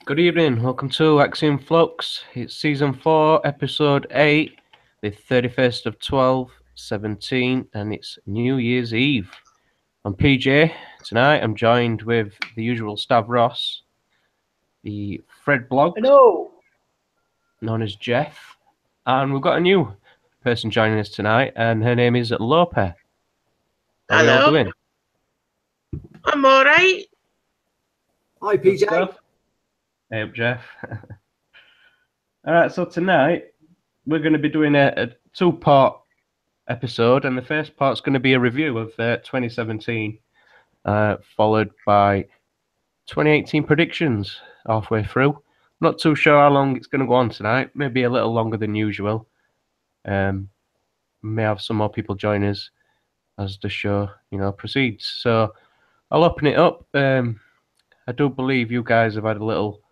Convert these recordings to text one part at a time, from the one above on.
Good evening, welcome to Axiom Flux. It's season 4, episode 8, the 31st of 12/17, and it's New Year's Eve. I'm PJ. Tonight I'm joined with the usual Stav Ross, the Fred Bloggs, Hello. known as Geoff, and we've got a new person joining us tonight, and her name is Lopi. How are we all Hello. doing? I'm all right. Hi, Good PJ. stuff. Hey up, Geoff. Alright, so tonight we're going to be doing a two-part episode, and the first part's going to be a review of 2017, followed by 2018 predictions halfway through. Not too sure how long it's going to go on tonight, maybe a little longer than usual. May have some more people join us as the show, proceeds. So I'll open it up. I do believe you guys have had a little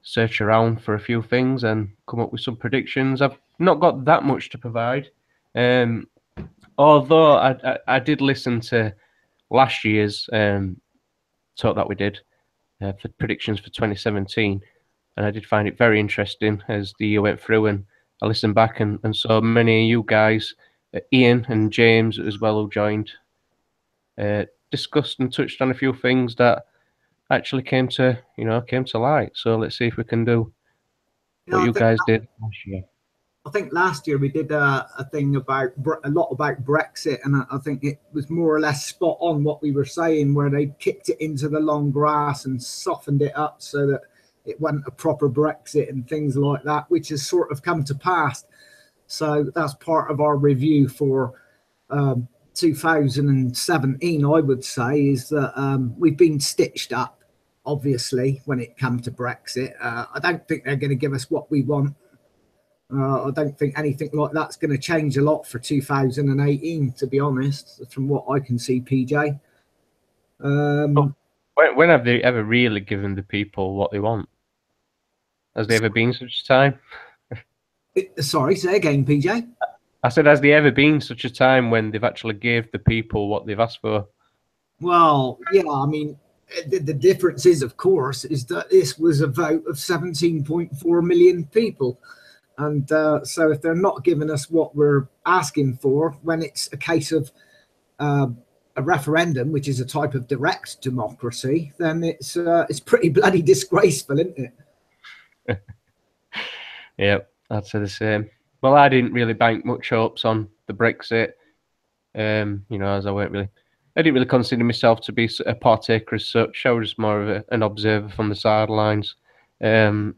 search around for a few things and come up with some predictions. I've not got that much to provide. Although I did listen to last year's talk that we did for predictions for 2017, and I did find it very interesting as the year went through, and I listened back and saw many of you guys, Ian and James as well, who joined, discussed and touched on a few things that actually came to light. So let's see if we can do what you guys did last year. I think last year we did a thing about a lot about Brexit, and I think it was more or less spot on what we were saying, where they kicked it into the long grass and softened it up so that it wasn't a proper Brexit and things like that, which has sort of come to pass. So that's part of our review for 2017, I would say, is that we've been stitched up, obviously, when it comes to Brexit. I don't think they're going to give us what we want. I don't think anything like that's going to change a lot for 2018, to be honest, from what I can see, PJ. When have they ever really given the people what they want? Has there ever been such a time? Sorry, say again, PJ. I said, has there ever been such a time when they've actually gave the people what they've asked for? Well, yeah, I mean, the difference is, of course, is that this was a vote of 17.4 million people. And so if they're not giving us what we're asking for, when it's a case of a referendum, which is a type of direct democracy, then it's pretty bloody disgraceful, isn't it? Yep, I'd say the same. Well, I didn't really bank much hopes on the Brexit, as I didn't really consider myself to be a partaker as such. I was just more of an observer from the sidelines. Any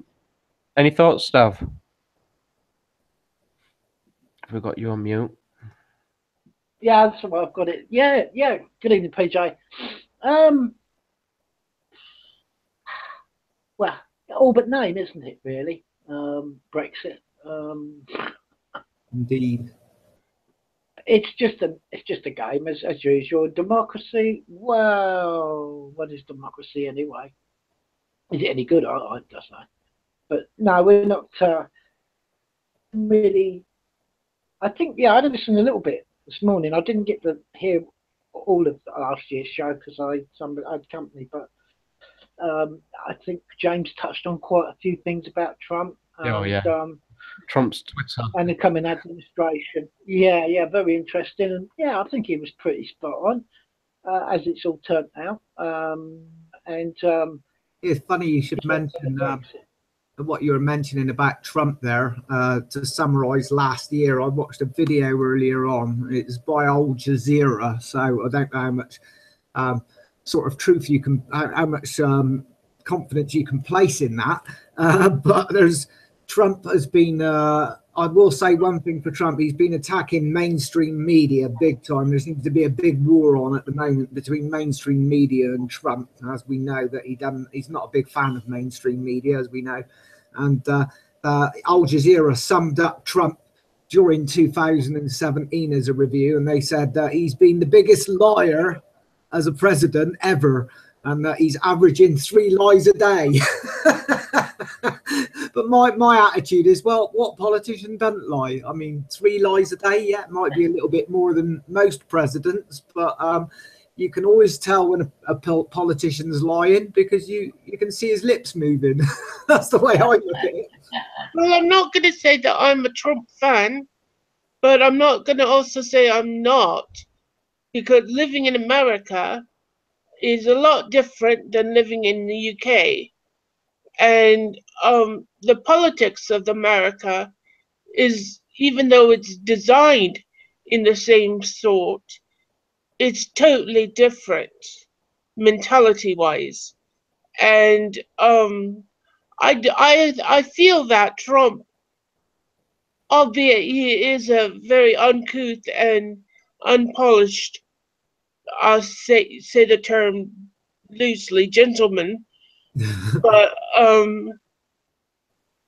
thoughts, Stav? Have we got you on mute? Yeah, that's what I've got it. Yeah. Good evening, PJ. Well, all but name, isn't it? Really, Brexit. Indeed. It's just a game as usual. Democracy. Well, what is democracy anyway? Is it any good? I don't know. But no, we're not really. I think, yeah, I listened a little bit this morning. I didn't get to hear all of last year's show because I had company, but I think James touched on quite a few things about Trump. Trump's Twitter and the coming administration. Yeah, very interesting. And yeah, I think he was pretty spot on, as it's all turned out. It's funny you should mention what you were mentioning about Trump there. To summarize last year, I watched a video earlier on. It's by Al Jazeera, so I don't know how much sort of truth you can, how much confidence you can place in that. But Trump has been, I will say one thing for Trump, he's been attacking mainstream media big time. There seems to be a big war on at the moment between mainstream media and Trump, as we know that he's not a big fan of mainstream media, as we know. And Al Jazeera summed up Trump during 2017 as a review, and they said that he's been the biggest liar as a president ever, and that he's averaging 3 lies a day. But my attitude is, well, what politician doesn't lie? I mean, 3 lies a day, yeah, it might be a little bit more than most presidents, but you can always tell when a politician's lying because you can see his lips moving. That's the way I look at it. Well, I'm not going to say that I'm a Trump fan, but I'm not going to also say I'm not, because living in America is a lot different than living in the UK. And the politics of America is, even though it's designed in the same sort, it's totally different mentality wise. And I feel that Trump, albeit he is a very uncouth and unpolished, I'll say the term loosely, gentleman, but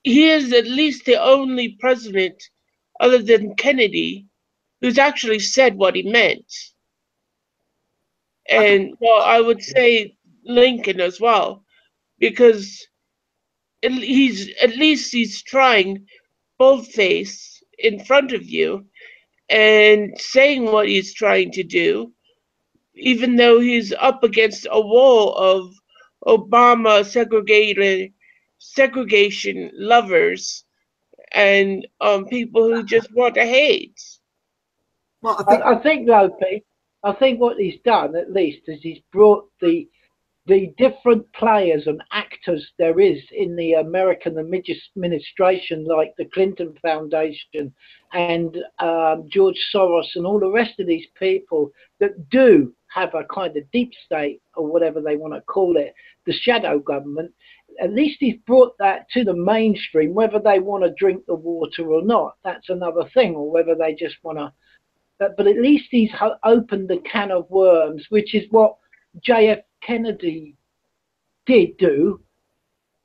he is at least the only president other than Kennedy who's actually said what he meant. And well, I would say Lincoln as well, because he's trying boldface in front of you and saying what he's trying to do, even though he's up against a wall of Obama segregation lovers and people who just want to hate. Well, I think Lopi, I think what he's done at least is he's brought the different players and actors there is in the American administration, like the Clinton Foundation and George Soros and all the rest of these people that do have a kind of deep state or whatever they want to call it, the shadow government. At least he's brought that to the mainstream. Whether they want to drink the water or not, that's another thing, or whether they just want to. But at least he's opened the can of worms, which is what J.F. Kennedy did do.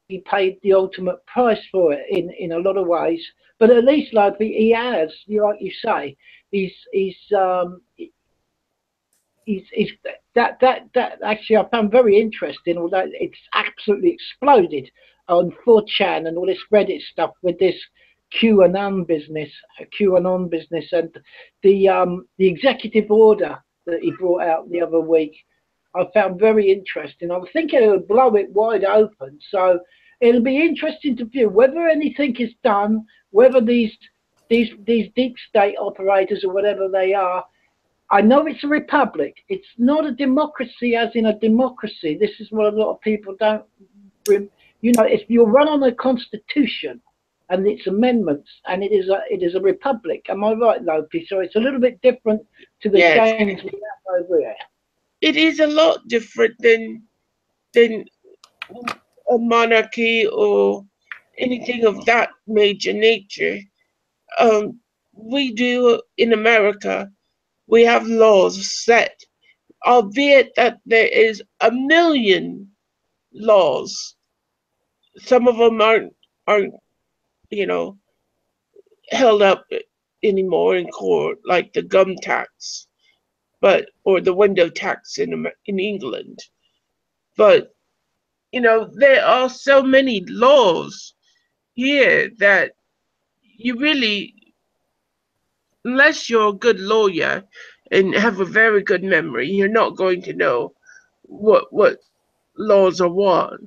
He paid the ultimate price for it in a lot of ways. But at least, like he has, like you say, he's that actually I found very interesting. Although it's absolutely exploded on 4chan and all this Reddit stuff with this QAnon business, and the executive order that he brought out the other week, I found very interesting. I was thinking it would blow it wide open. So it'll be interesting to view whether anything is done, whether these deep state operators or whatever they are. I know it's a republic. It's not a democracy as in a democracy. This is what a lot of people don't. You know, if you run on a constitution and its amendments, and it is a republic. Am I right, Lopi? So it's a little bit different to the games we have over here. It is a lot different than a monarchy or anything of that major nature. We do in America, we have laws set, albeit that there is a million laws. Some of them aren't held up anymore in court, like the gum tax, or the window tax in England. But there are so many laws here that you really, unless you're a good lawyer and have a very good memory, you're not going to know what laws are what.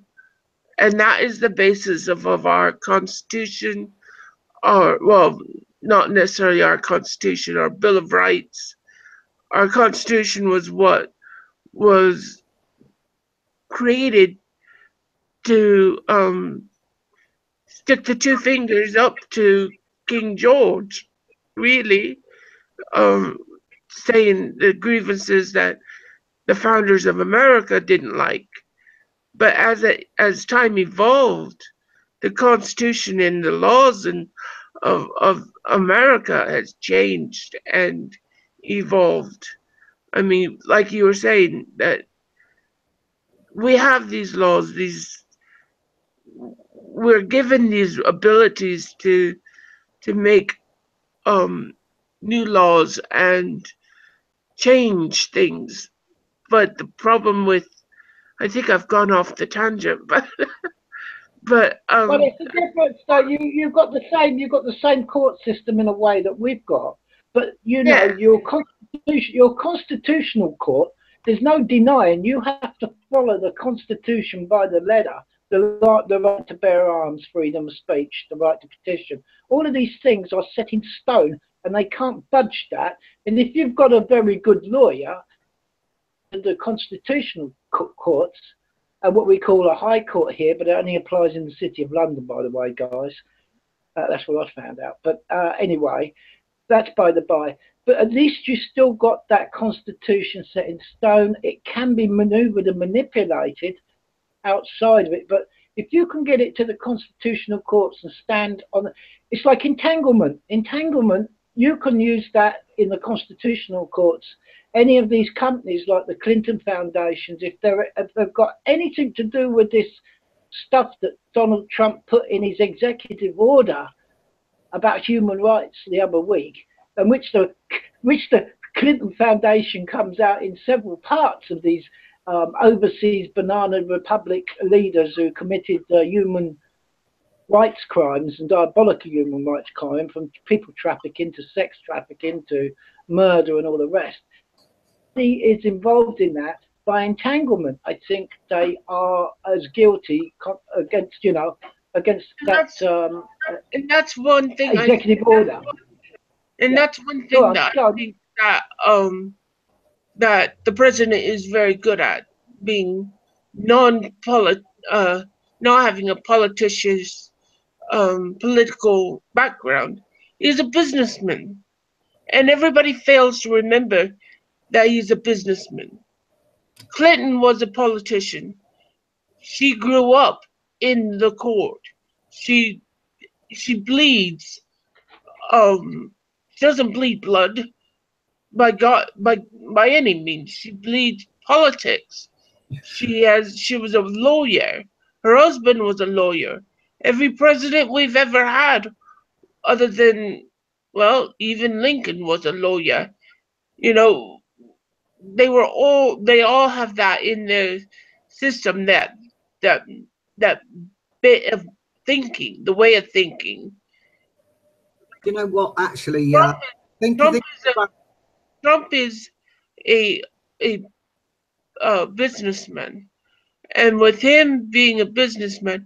And that is the basis of our Constitution, or, well, not necessarily our Constitution, our Bill of Rights. Our Constitution was what was created to stick the two fingers up to King George, really, saying the grievances that the founders of America didn't like. But as time evolved, the Constitution and the laws of America has changed and evolved. I mean, like you were saying, that we have these laws, we're given these abilities to make new laws and change things. But the problem with, I think I've gone off the tangent, but well, it's a difference. So you've got the same court system in a way that we've got, but your constitutional court there's no denying you have to follow the Constitution by the letter. The right to bear arms, freedom of speech, the right to petition. All of these things are set in stone, and they can't budge that. And if you've got a very good lawyer, the constitutional courts, and what we call a high court here, but it only applies in the City of London, by the way, guys. That's what I found out. But anyway, that's by the by. But at least you still got that constitution set in stone. It can be manoeuvred and manipulated outside of it. But if you can get it to the constitutional courts and stand on it, it's like entanglement. Entanglement, you can use that in the constitutional courts. Any of these companies like the Clinton Foundations, if they've got anything to do with this stuff that Donald Trump put in his executive order about human rights the other week, and which the Clinton Foundation comes out in several parts of these overseas banana republic leaders who committed human rights crimes and diabolical human rights crime, from people trafficking to sex trafficking to murder and all the rest. He is involved in that by entanglement. I think they are as guilty against, against that and that's one thing executive order. And that's one thing that I think that that the president is very good at, being not having a politician's political background. He's a businessman, and everybody fails to remember that he's a businessman. Clinton was a politician. She grew up in the court. She bleeds. She doesn't bleed blood by any means. She bleeds politics. She was a lawyer. Her husband was a lawyer. Every president we've ever had, other than, well, even Lincoln was a lawyer. They all have that in their system, that bit of thinking, the way of thinking. You know what? Actually, Trump is a businessman, and with him being a businessman,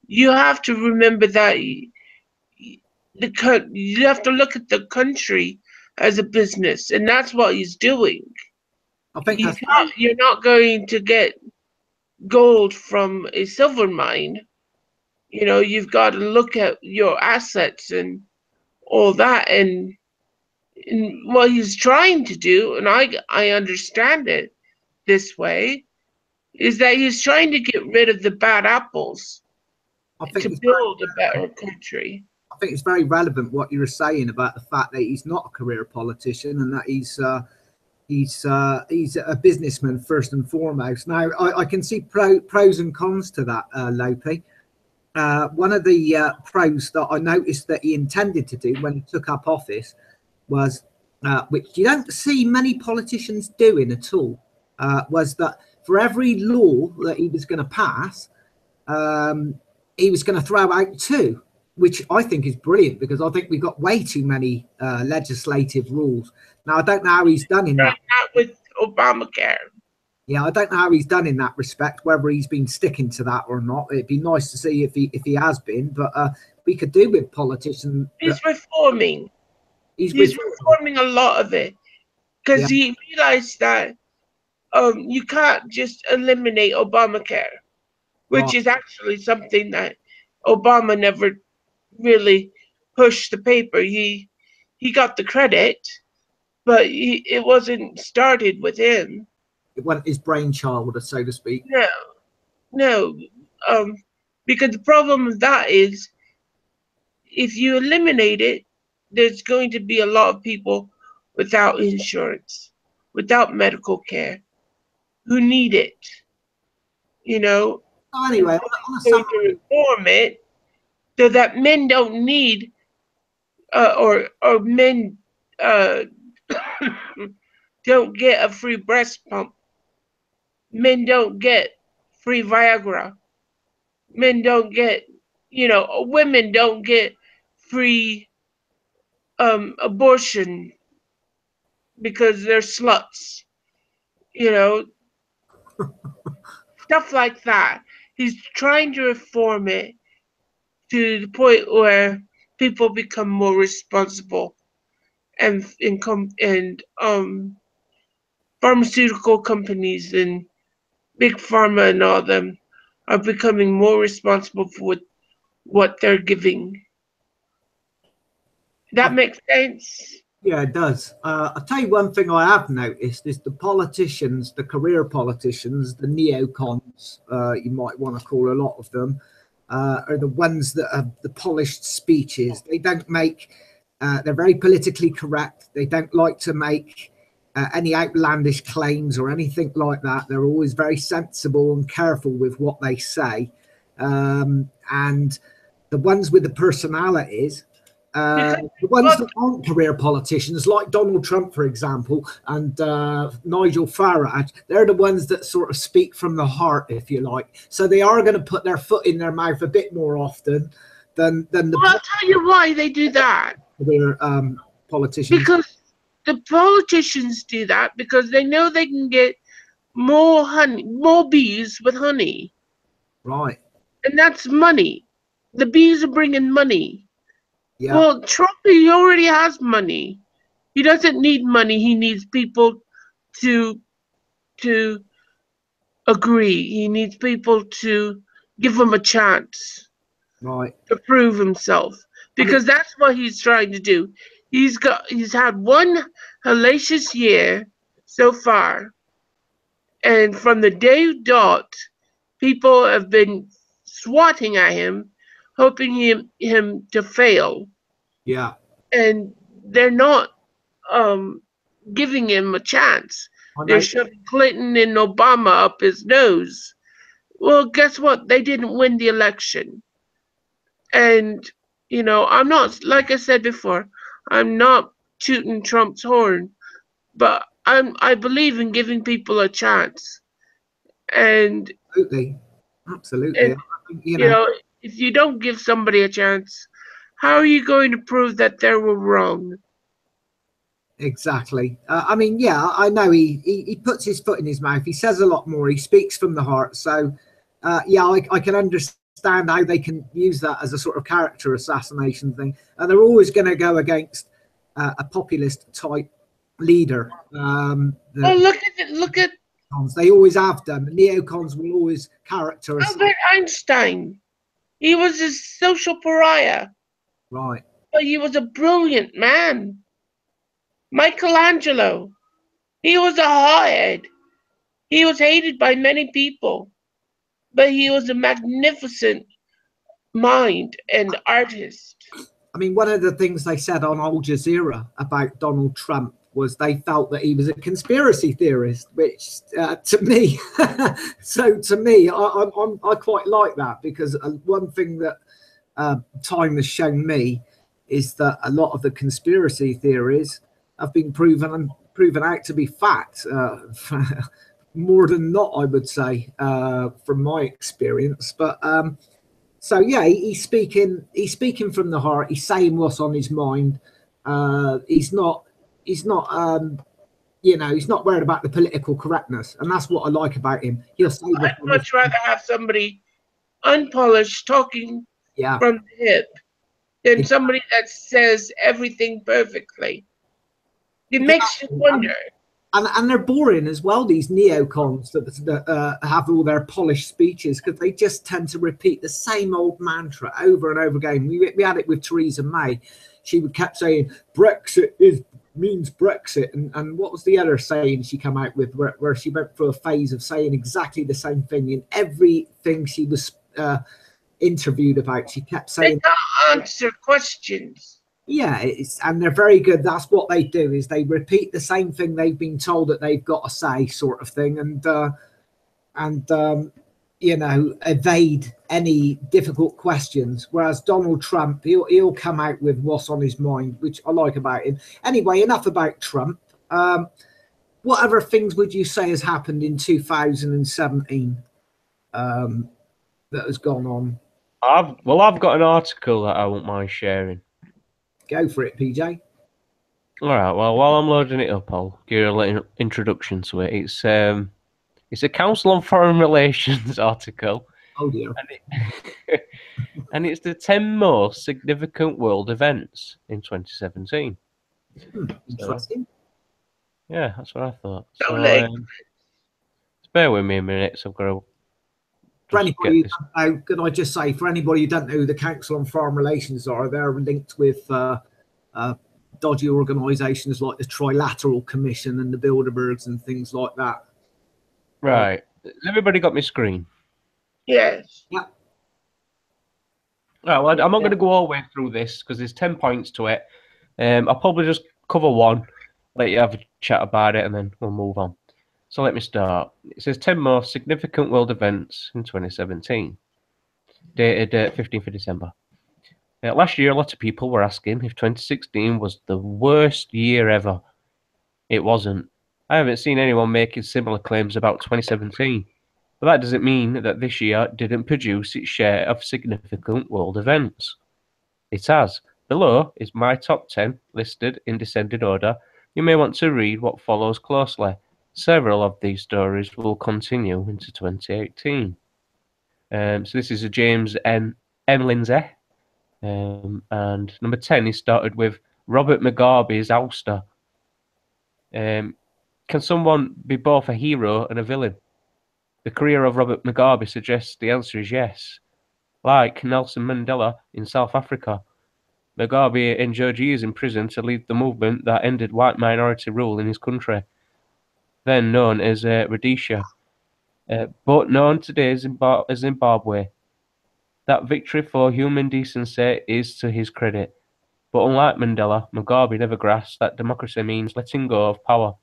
you have to remember that you have to look at the country as a business, and that's what he's doing. I think you're not going to get gold from a silver mine. You've got to look at your assets and all that, and what he's trying to do, and I understand it this way, is that he's trying to get rid of the bad apples to build a better country. I think it's very relevant what you were saying about the fact that he's not a career politician and that he's a businessman first and foremost. Now, I can see pros and cons to that, Lopi. One of the pros that I noticed that he intended to do when he took up office was, which you don't see many politicians doing at all, was that for every law that he was going to pass, he was going to throw out two, which I think is brilliant, because I think we've got way too many legislative rules. Now, I don't know how he's done in that. With Obamacare. Yeah, I don't know how he's done in that respect, whether he's been sticking to that or not. It'd be nice to see if he has been, but we could do with politicians. He's reforming. He's reforming a lot of it, because he realized that you can't just eliminate Obamacare, which is actually something that Obama never really pushed the paper. He got the credit, but it wasn't started with him. It wasn't his brainchild, so to speak. No, because the problem with that is, if you eliminate it, there's going to be a lot of people without insurance, without medical care, who need it. Anyway, to reform it so that men don't need, or men don't get a free breast pump. Men don't get free Viagra. Men don't get, women don't get free abortion because they're sluts. you know, stuff like that. He's trying to reform it to the point where people become more responsible, and pharmaceutical companies and big pharma and all them are becoming more responsible for what they're giving. That makes sense. Yeah, it does. I'll tell you one thing I have noticed is the politicians, the career politicians, the neocons, you might want to call a lot of them, are the ones that have the polished speeches. They don't make, they're very politically correct. They don't like to make any outlandish claims or anything like that. They're always very sensible and careful with what they say. And the ones with the personalities, the ones that aren't career politicians, like Donald Trump, for example, and Nigel Farage, they're the ones that sort of speak from the heart, if you like. So they are going to put their foot in their mouth a bit more often than the. Well, I'll tell you why they do that. Career politicians. Because the politicians do that because they know they can get more honey, more bees with honey. Right. And that's money. The bees are bringing money. Yeah. Well, Trump, he already has money. He doesn't need money. He needs people to agree. He needs people to give him a chance. Right. To prove himself. Because that's what he's trying to do. He's had one hellacious year so far. And from the day dot, people have been swatting at him, hoping him to fail. Yeah. And they're not giving him a chance. They're shoving Clinton and Obama up his nose. Well, guess what? They didn't win the election. And, you know, I'm not, like I said before, I'm not tooting Trump's horn, but I believe in giving people a chance. And absolutely. And, you know, if you don't give somebody a chance, how are you going to prove that they were wrong? Exactly. I mean, yeah, I know he puts his foot in his mouth. He says a lot more. He speaks from the heart. So, yeah, I can understand how they can use that as a sort of character assassination thing. And they're always going to go against a populist type leader. Oh, look at they always have done. The neocons will always character assassinate. Albert Einstein. He was a social pariah. Right. But he was a brilliant man. Michelangelo. He was a hothead. He was hated by many people. But he was a magnificent mind and artist. I mean, one of the things they said on Al Jazeera about Donald Trump was they felt that he was a conspiracy theorist, which to me, I quite like that, because one thing that time has shown me is that a lot of the conspiracy theories have been proven out to be fact. More than not, I would say, from my experience. But so yeah, he's speaking from the heart. He's saying what's on his mind. He's not he's not worried about the political correctness, and that's what I like about him. He'll say. I'd much rather have somebody unpolished talking from the hip than somebody that says everything perfectly. It makes you wonder. And they're boring as well, these neocons that have all their polished speeches, because they just tend to repeat the same old mantra over and over again. We had it with Theresa May. She kept saying Brexit means Brexit, and what was the other saying she came out with, where she went through a phase of saying exactly the same thing in everything she was interviewed about. She kept saying they can't answer questions. Yeah, and they're very good. That's what they do, is they repeat the same thing they've been told that they've got to say, sort of thing, and evade any difficult questions. Whereas Donald Trump, he'll come out with what's on his mind, which I like about him. Anyway, enough about Trump. What other things would you say has happened in 2017 that has gone on? I've got an article that I won't mind sharing. Go for it, PJ. All right. Well, while I'm loading it up, I'll give you a little introduction to it. It's a Council on Foreign Relations article, Oh dear. and it's the 10 most significant world events in 2017. Interesting. Yeah, that's what I thought. So, So, like, bear with me a minute. So I've got to For just anybody get who this. don't know, can I just say, for anybody who don't know who the Council on Foreign Relations are, they're linked with dodgy organisations like the Trilateral Commission and the Bilderbergs and things like that. Right. Has everybody got my screen? yes. Yeah. Right, well, I'm not going to go all the way through this because there's 10 points to it. I'll probably just cover one, let you have a chat about it, and then we'll move on. So let me start. It says 10 most significant world events in 2017, dated 15th of December. Last year, a lot of people were asking if 2016 was the worst year ever. It wasn't. I haven't seen anyone making similar claims about 2017. But that doesn't mean that this year didn't produce its share of significant world events. It has. Below is my top 10, listed in descending order. You may want to read what follows closely. Several of these stories will continue into 2018. So this is a James N. Lindsay. And number 10 is started with Robert Mugabe's ouster. Can someone be both a hero and a villain? The career of Robert Mugabe suggests the answer is yes. Like Nelson Mandela in South Africa, Mugabe endured years in prison to lead the movement that ended white minority rule in his country, then known as Rhodesia, but known today as Zimbabwe. That victory for human decency is to his credit. But unlike Mandela, Mugabe never grasped that democracy means letting go of power.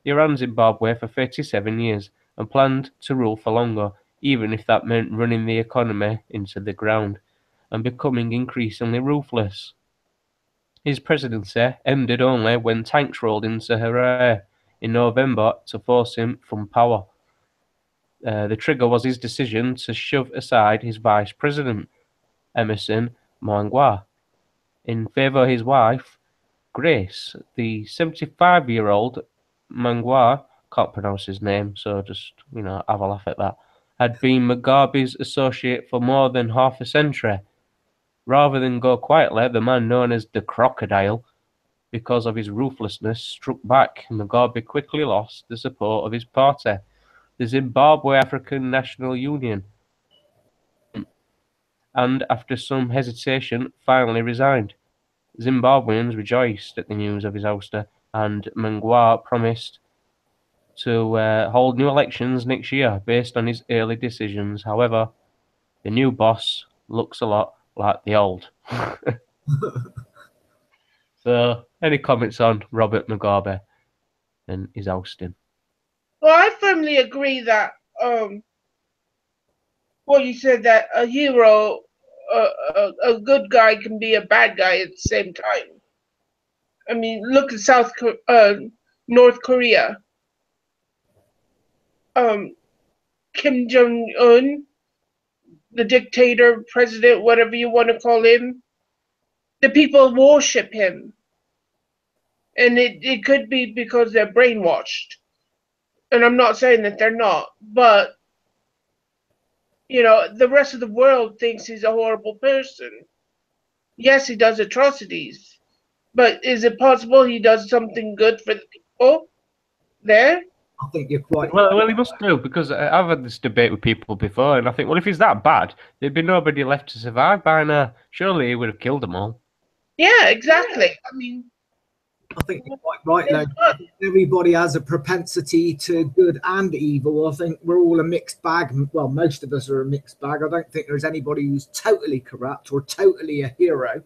He ran Zimbabwe for 37 years and planned to rule for longer, even if that meant running the economy into the ground and becoming increasingly ruthless. His presidency ended only when tanks rolled into Harare in November to force him from power. The trigger was his decision to shove aside his vice president, Emerson Mnangagwa, in favour of his wife, Grace. The 75-year-old Mnangagwa, can't pronounce his name, so just, have a laugh at that, had been Mugabe's associate for more than half a century. Rather than go quietly, the man known as the Crocodile, because of his ruthlessness, struck back. Mugabe quickly lost the support of his party, the Zimbabwe African National Union, and after some hesitation, finally resigned. Zimbabweans rejoiced at the news of his ouster, and Mnangagwa promised to hold new elections next year based on his early decisions. However, the new boss looks a lot like the old. So, any comments on Robert Mugabe and his ousting? Well, I firmly agree that well, you said that a hero, a good guy can be a bad guy at the same time. I mean, look at North Korea. Kim Jong-un, the dictator, president, whatever you want to call him, the people worship him. And it could be because they're brainwashed. And I'm not saying that they're not, but the rest of the world thinks he's a horrible person. Yes, he does atrocities, but is it possible he does something good for the people there? I think you're quite Well, he must do, because I've had this debate with people before, and I think, well, if he's that bad, there'd be nobody left to survive by now. Surely he would have killed them all. Yeah, exactly. I mean, I think you're quite right, Len. Everybody has a propensity to good and evil. I think we're all a mixed bag. Well, most of us are a mixed bag. I don't think there's anybody who's totally corrupt or totally a hero.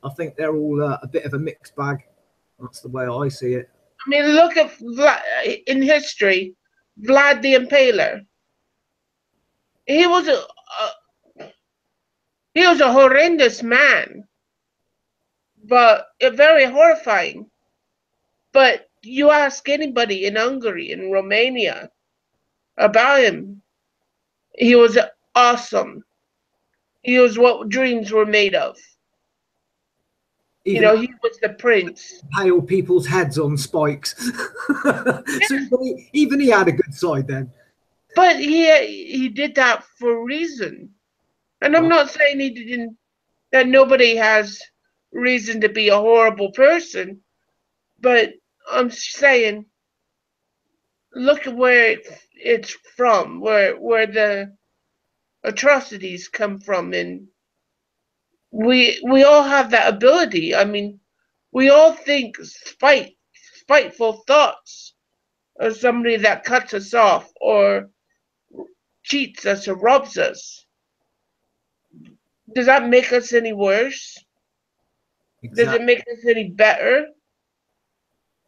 I think they're all a bit of a mixed bag. That's the way I see it. I mean, look at in history, Vlad the Impaler. He was a horrendous man, but very horrifying. But you ask anybody in Hungary, in Romania, about him, he was awesome. He was what dreams were made of. You Even know, he was the prince. pale people's heads on spikes. So even he had a good side then. But he did that for a reason. And I'm not saying he didn't, that nobody has reason to be a horrible person, but I'm saying, look at where it's from, where the atrocities come from, and we all have that ability. I mean, we all think spiteful thoughts of somebody that cuts us off or cheats us or robs us. Does that make us any worse? Exactly. Does it make us any better?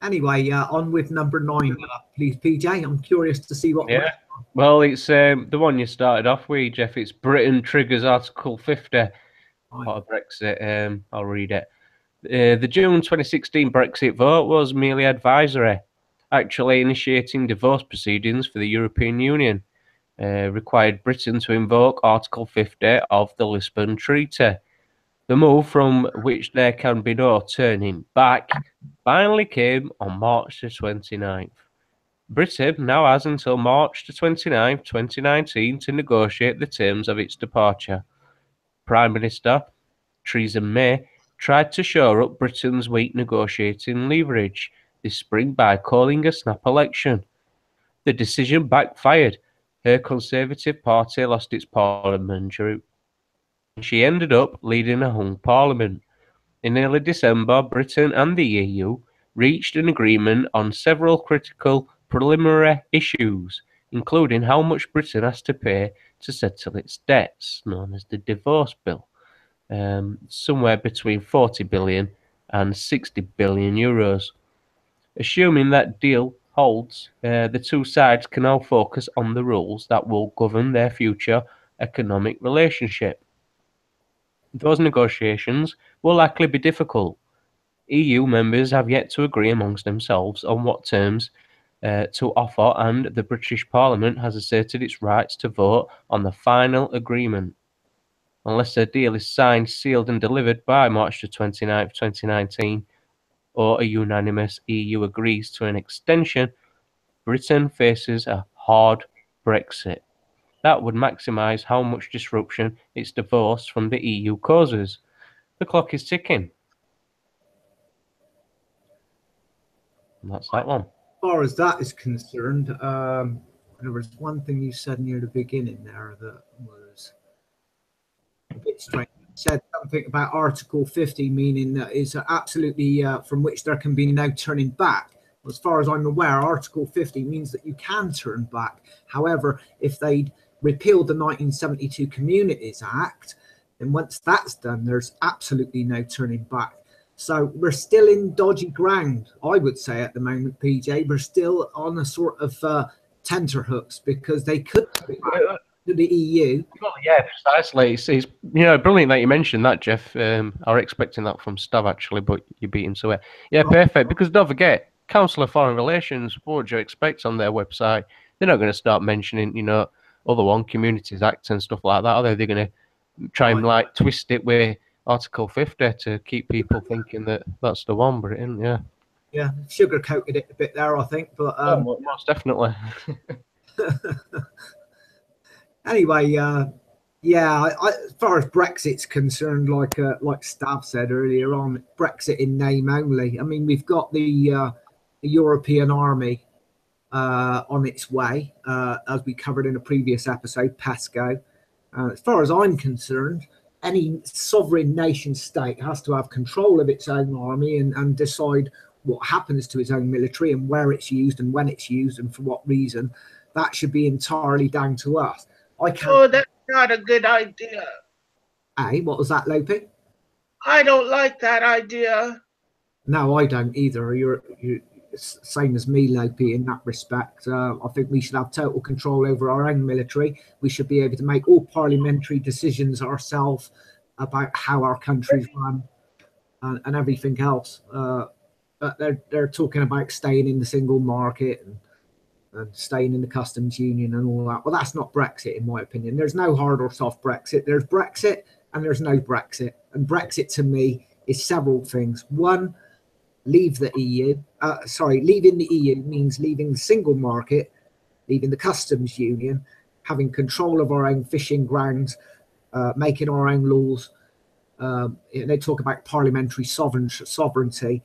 Anyway, on with number 9, please, PJ. I'm curious to see what. Yeah. Well, it's the one you started off with, Geoff. It's Britain triggers Article 50 of Brexit. I'll read it. The June 2016 Brexit vote was merely advisory, actually initiating divorce proceedings for the European Union. Required Britain to invoke Article 50 of the Lisbon Treaty. The move, from which there can be no turning back, finally came on March the 29th. Britain now has until March the 29th, 2019 to negotiate the terms of its departure. Prime Minister Theresa May tried to shore up Britain's weak negotiating leverage this spring by calling a snap election. The decision backfired. Her Conservative Party lost its parliamentary. She ended up leading a hung parliament. In early December, Britain and the EU reached an agreement on several critical preliminary issues, including how much Britain has to pay to settle its debts, known as the divorce bill, somewhere between 40 billion and 60 billion euros. Assuming that deal holds, the two sides can now focus on the rules that will govern their future economic relationship. Those negotiations will likely be difficult. EU members have yet to agree amongst themselves on what terms to offer, and the British Parliament has asserted its rights to vote on the final agreement. Unless a deal is signed, sealed and delivered by March the 29th, 2019, or a unanimous EU agrees to an extension, Britain faces a hard Brexit. That would maximise how much disruption its divorce from the EU causes. The clock is ticking. And that's that one. As far as that is concerned, there was one thing you said near the beginning there that was a bit strange. You said something about Article 50, meaning that is absolutely from which there can be no turning back. As far as I'm aware, Article 50 means that you can turn back. However, if they'd repealed the 1972 Communities Act, then once that's done, there's absolutely no turning back. So we're still in dodgy ground, I would say, at the moment, PJ. We're still on a sort of tenterhooks because they could go back to the EU. Well, yeah, precisely. It's brilliant that you mentioned that, Geoff. I was expecting that from Stav, actually, but you beat him to it. Yeah, perfect. Because don't forget, Council of Foreign Relations, what would you expect on their website? They're not going to start mentioning, other one, Communities Act and stuff like that, are they? They're going to try and twist it with Article 50 to keep people thinking that that's the one, but it isn't, yeah. Yeah, sugar-coated it a bit there, I think. But most definitely. Anyway, as far as Brexit's concerned, like Stav said earlier on, Brexit in name only. I mean, we've got the European Army on its way, as we covered in a previous episode, PESCO. As far as I'm concerned, any sovereign nation state has to have control of its own army and decide what happens to its own military and where it's used and when it's used and for what reason. That should be entirely down to us. Oh, that's not a good idea. Hey, what was that, Lopi? I don't like that idea. No, I don't either. You're same as me, Lopi, in that respect. I think we should have total control over our own military. We should be able to make all parliamentary decisions ourselves about how our country's run and everything else. They're talking about staying in the single market and staying in the customs union and all that. Well, that's not Brexit, in my opinion. There's no hard or soft Brexit. There's Brexit and there's no Brexit. And Brexit, to me, is several things. One, leave the EU. Leaving the EU means leaving the single market, leaving the customs union, having control of our own fishing grounds, making our own laws. They talk about parliamentary sovereignty.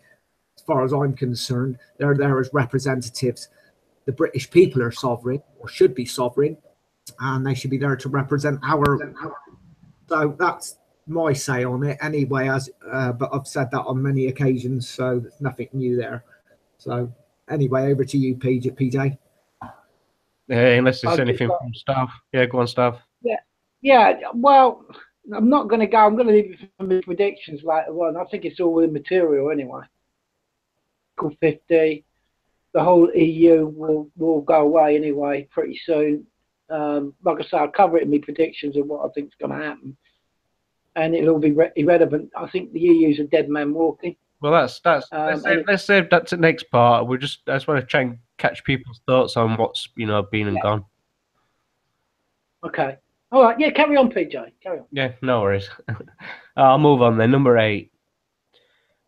As far as I'm concerned, they're there as representatives. The British people are sovereign, or should be sovereign, and they should be there to represent our. So that's my say on it anyway, but I've said that on many occasions, so there's nothing new there. So anyway, over to you, PJ. Unless there's anything from Stav. Yeah, go on, Stav. Yeah. Well, I'm not going to go. I'm going to leave it for my predictions later on. I think it's all immaterial anyway. Article 50, the whole EU will go away anyway pretty soon. Like I say, I'll cover it in my predictions of what I think is going to happen, and it'll all be irrelevant. I think the EU's a dead man walking. Well, let's save that to the next part. I just want to try and catch people's thoughts on what's been and gone. Okay. All right. Yeah. Carry on, PJ. Carry on. Yeah. No worries. I'll move on then. Number 8.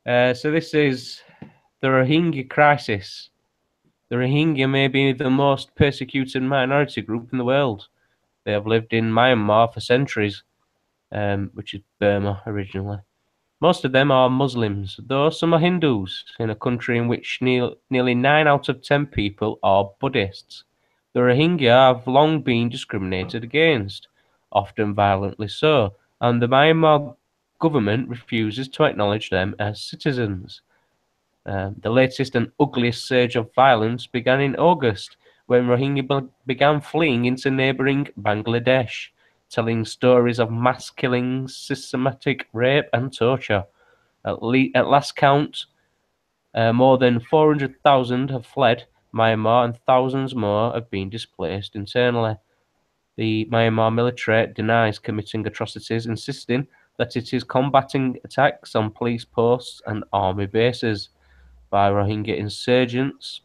So this is the Rohingya crisis. The Rohingya may be the most persecuted minority group in the world. They have lived in Myanmar for centuries, which is Burma originally. Most of them are Muslims, though some are Hindus, in a country in which nearly 9 out of 10 people are Buddhists. The Rohingya have long been discriminated against, often violently so, and the Myanmar government refuses to acknowledge them as citizens. The latest and ugliest surge of violence began in August, when Rohingya began fleeing into neighbouring Bangladesh, telling stories of mass killings, systematic rape and torture. At last count, more than 400,000 have fled Myanmar and thousands more have been displaced internally. The Myanmar military denies committing atrocities, insisting that it is combating attacks on police posts and army bases by Rohingya insurgents.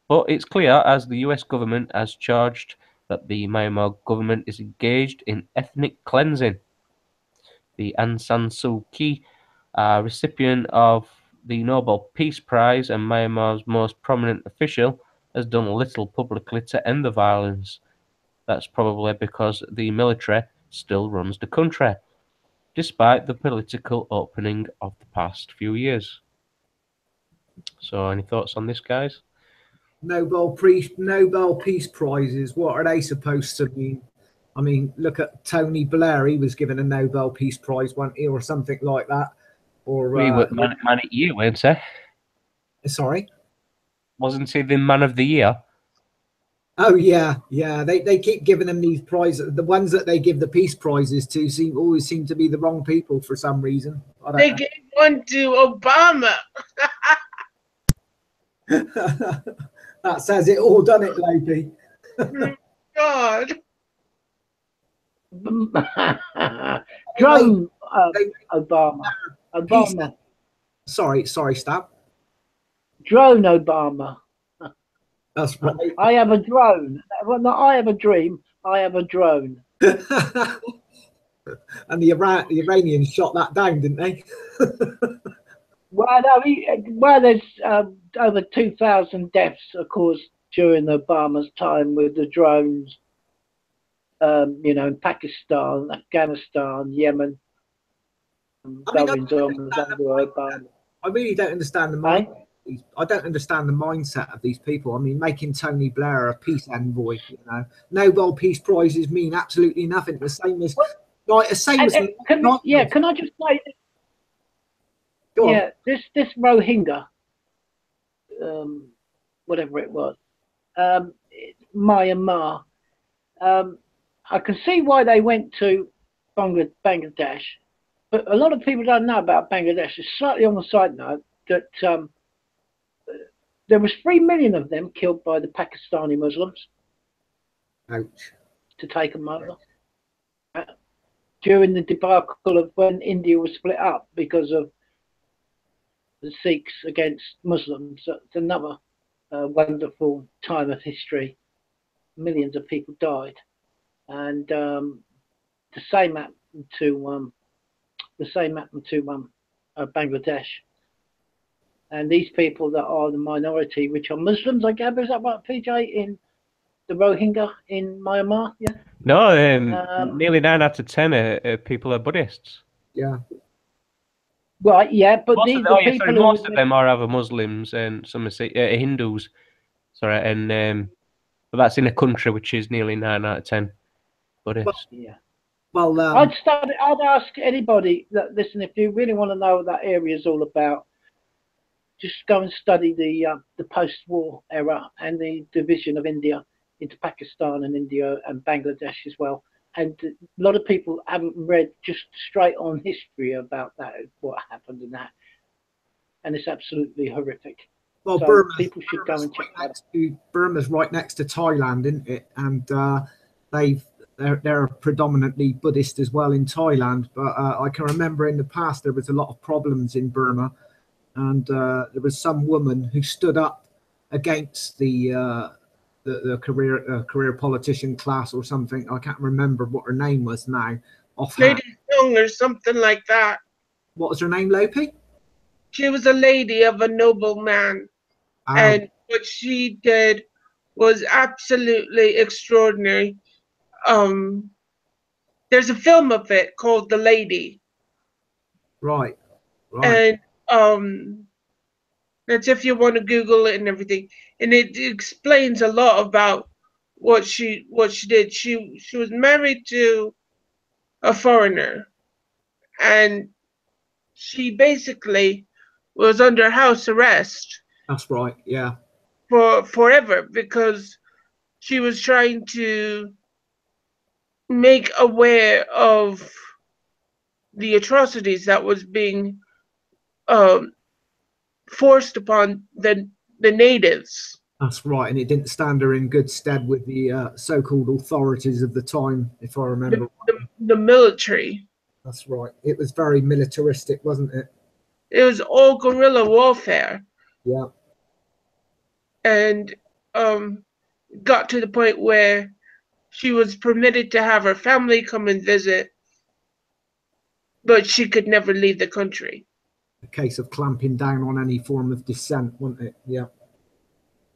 But it's clear, as the US government has charged, that the Myanmar government is engaged in ethnic cleansing. The Aung San Suu Kyi, recipient of the Nobel Peace Prize and Myanmar's most prominent official, has done little publicly to end the violence. That's probably because the military still runs the country, despite the political opening of the past few years. So, any thoughts on this, guys? Nobel Peace Prizes, what are they supposed to mean? I mean, look at Tony Blair. He was given a Nobel Peace Prize, wasn't he, or something like that? Or he was man of the year, weren't he? Sorry, wasn't he the man of the year? Oh yeah. They keep giving them these prizes. The ones that they give the peace prizes to always seem to be the wrong people for some reason. They gave one to Obama. That says it all, doesn't it, Lopi? God. Drone Obama. Sorry, Stav. Drone Obama. That's right. I have a drone. Well, not I have a dream. I have a drone. And the Iranians shot that down, didn't they? Well, no, there's over 2,000 deaths, of course, during Obama's time with the drones. In Pakistan, Afghanistan, Yemen, I really don't understand the mind. I don't understand the mindset of these people. I mean, making Tony Blair a peace envoy, Nobel Peace Prizes mean absolutely nothing. The same as, can I just say? This Rohingya, whatever it was, Myanmar. I can see why they went to Bangladesh, but a lot of people don't know about Bangladesh. It's slightly on the side note that there was 3 million of them killed by the Pakistani Muslims. Ouch. To take them over. During the debacle of when India was split up because of the Sikhs against Muslims. It's another wonderful time of history. Millions of people died. And the same happened to Bangladesh. And these people that are the minority, which are Muslims, I gather, is that right, PJ, in the Rohingya in Myanmar? Yeah. No, nearly 9 out of 10 people are Buddhists. Yeah. Right, yeah, but Most the, of, the oh, yeah, people sorry, who most of them are either Muslims and some are Hindus. Sorry, and but that's in a country which is nearly 9 out of 10 Buddhist. yeah. Well, I'd ask anybody that listen, if you really want to know what that area is all about, just go and study the post-war era and the division of India into Pakistan and India and Bangladesh as well. And a lot of people haven't read just straight on history about that, what happened in that, and it's absolutely horrific. well, So people should go and check that. Burma's right next to Thailand, isn't it? And they're predominantly Buddhist as well in Thailand. But I can remember in the past there was a lot of problems in Burma, and there was some woman who stood up against the career politician class or something. I can't remember what her name was now. Lady Song or something like that. What was her name, Lopi? She was a lady of a noble man. And what she did was absolutely extraordinary. There's a film of it called The Lady. Right. And that's if you want to Google it and everything. And it explains a lot about what she did. She was married to a foreigner, and she basically was under house arrest. That's right, yeah. For forever, because she was trying to make aware of the atrocities that was being forced upon the natives. That's right, and it didn't stand her in good stead with the so-called authorities of the time, if I remember. The military. That's right. It was very militaristic, wasn't it? It was all guerrilla warfare. Yeah. And got to the point where she was permitted to have her family come and visit, but she could never leave the country. A case of clamping down on any form of dissent, wasn't it? Yeah.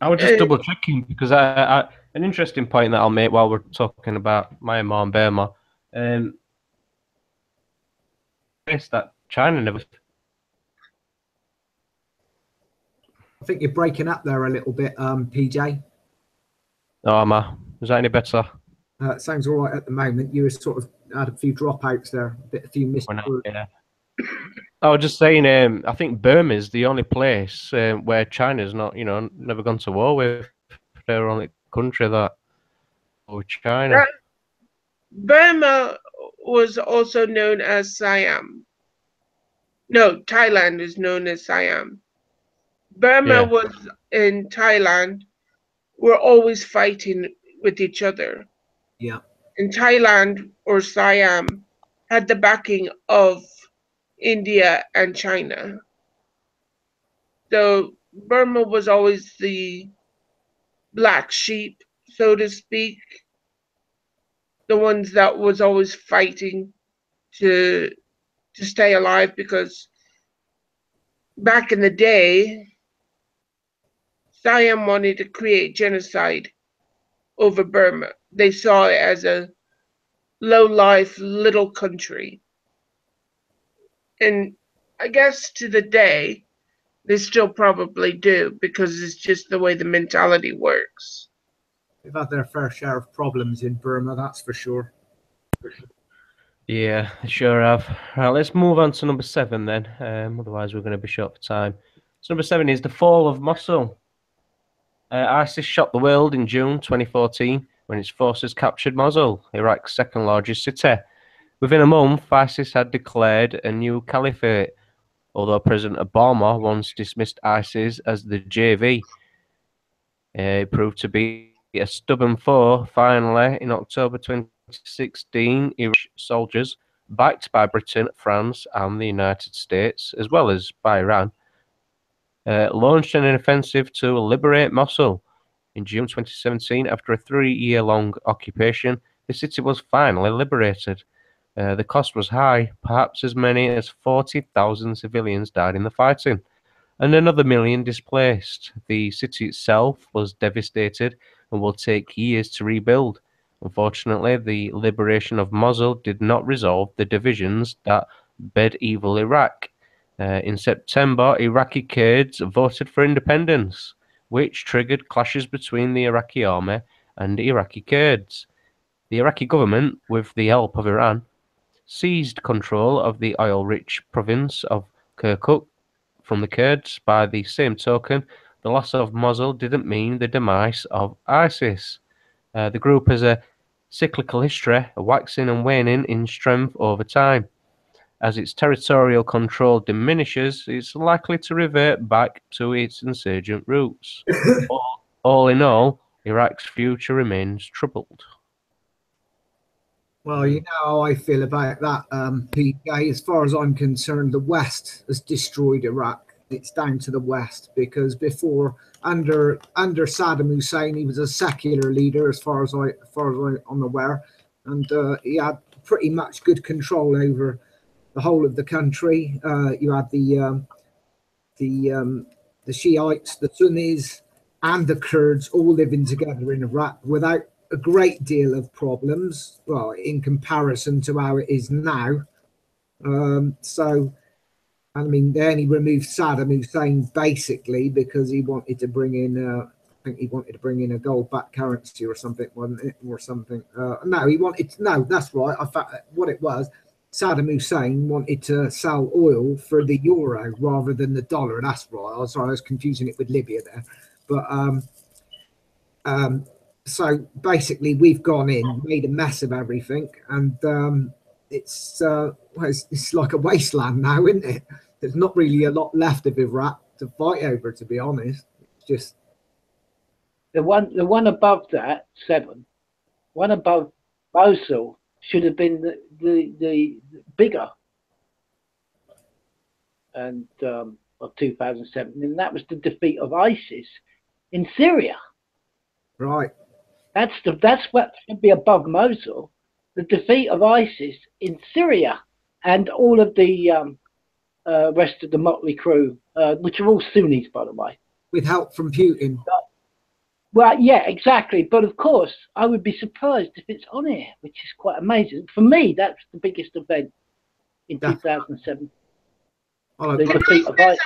I was just double checking because I an interesting point that I'll make while we're talking about Myanmar and Burma. Is that China never. I think you're breaking up there a little bit, PJ. Oh, am I? Is that any better? It sounds all right at the moment. You were sort of had a few dropouts there, a few missed words. Yeah. I was just saying, I think Burma is the only place where China's not, never gone to war with. They're only country that with China. Burma was also known as Siam. No, Thailand is known as Siam. Burma was in Thailand. We're always fighting with each other. Yeah. And Thailand or Siam had the backing of India and China. So Burma was always the black sheep, so to speak. The ones that was always fighting to stay alive, because back in the day, Siam wanted to create genocide over Burma. They saw it as a low-life little country. And I guess to the day, they still probably do, because it's just the way the mentality works. They've had their fair share of problems in Burma, that's for sure. Yeah, they sure have. Right, let's move on to number 7 then. Otherwise, we're going to be short for time. So number 7 is the fall of Mosul. ISIS shocked the world in June 2014 when its forces captured Mosul, Iraq's second largest city. Within a month, ISIS had declared a new caliphate, although President Obama once dismissed ISIS as the JV. It proved to be a stubborn foe. Finally, in October 2016, Iraqi soldiers, backed by Britain, France, and the United States, as well as by Iran, launched an offensive to liberate Mosul. In June 2017, after a 3-year-long occupation, the city was finally liberated. The cost was high. Perhaps as many as 40,000 civilians died in the fighting, and another million displaced. The city itself was devastated and will take years to rebuild. Unfortunately, the liberation of Mosul did not resolve the divisions that bed evil Iraq. In September, Iraqi Kurds voted for independence, which triggered clashes between the Iraqi army and Iraqi Kurds. The Iraqi government, with the help of Iran, seized control of the oil-rich province of Kirkuk from the Kurds. By the same token, the loss of Mosul didn't mean the demise of ISIS. The group has a cyclical history, waxing and waning in strength over time. As its territorial control diminishes, it's likely to revert back to its insurgent roots. All in all, Iraq's future remains troubled. Well, you know how I feel about that, PK. As far as I'm concerned, the West has destroyed Iraq. It's down to the West, because before, under Saddam Hussein, he was a secular leader, as far as I'm aware, and he had pretty much good control over the whole of the country. You had the Shiites, the Sunnis, and the Kurds all living together in Iraq without a great deal of problems, well, in comparison to how it is now. So, I mean, they only removed Saddam Hussein basically because he wanted to bring in, I think he wanted to bring in a gold-backed currency or something, wasn't it? Or something. No, that's right. I thought what it was, Saddam Hussein wanted to sell oil for the euro rather than the dollar. That's right. I was confusing it with Libya there. But so basically, we've gone in, made a mess of everything, and it's like a wasteland now, isn't it? There's not really a lot left of Iraq to fight over, to be honest. It's just the one above that, 7, one above Mosul should have been the bigger, and of 2007, and that was the defeat of ISIS in Syria. right. That's what should be above Mosul, the defeat of ISIS in Syria, and all of the rest of the motley crew, which are all Sunnis, by the way. With help from Putin. Well, yeah, exactly. But of course, I would be surprised if it's on here, which is quite amazing. For me, that's the biggest event in 2007. Oh, The defeat of ISIS.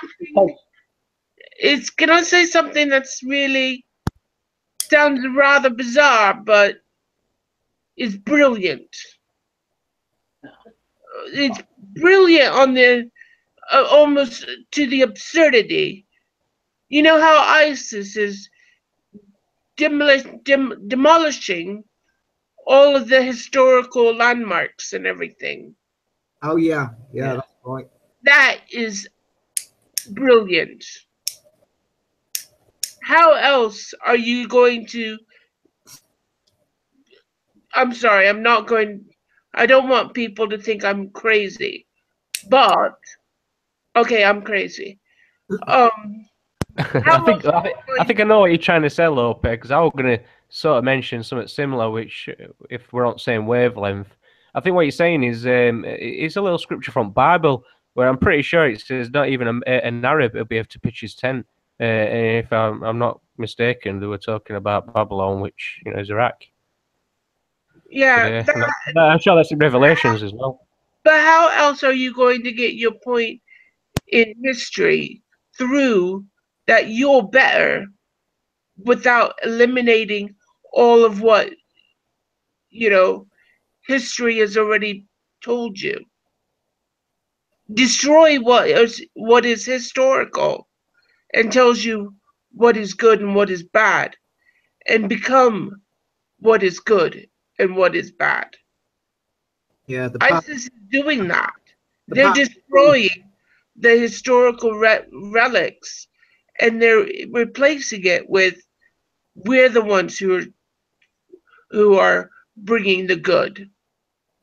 Can I say something that's really sounds rather bizarre, but is brilliant? It's brilliant on the almost to the absurdity. You know how ISIS is demolishing all of the historical landmarks and everything. Oh yeah, that's right. That is brilliant. How else are you going to? I'm sorry, I don't want people to think I'm crazy, but okay, I'm crazy. I think I know what you're trying to say, Lopi, because I was going to sort of mention something similar, which, if we're on the same wavelength, I think what you're saying is it's a little scripture from Bible, where I'm pretty sure it says not even an Arab will be able to pitch his tent. If I'm not mistaken, they were talking about Babylon, which is Iraq. Yeah, I'm sure that's in Revelations as well. But how else are you going to get your point in history through that you're better without eliminating all of what history has already told you? Destroy what is historical and tells you what is good and what is bad, and become what is good and what is bad. Yeah, ISIS is doing that. They're destroying the historical relics, and they're replacing it with we're the ones who are bringing the good.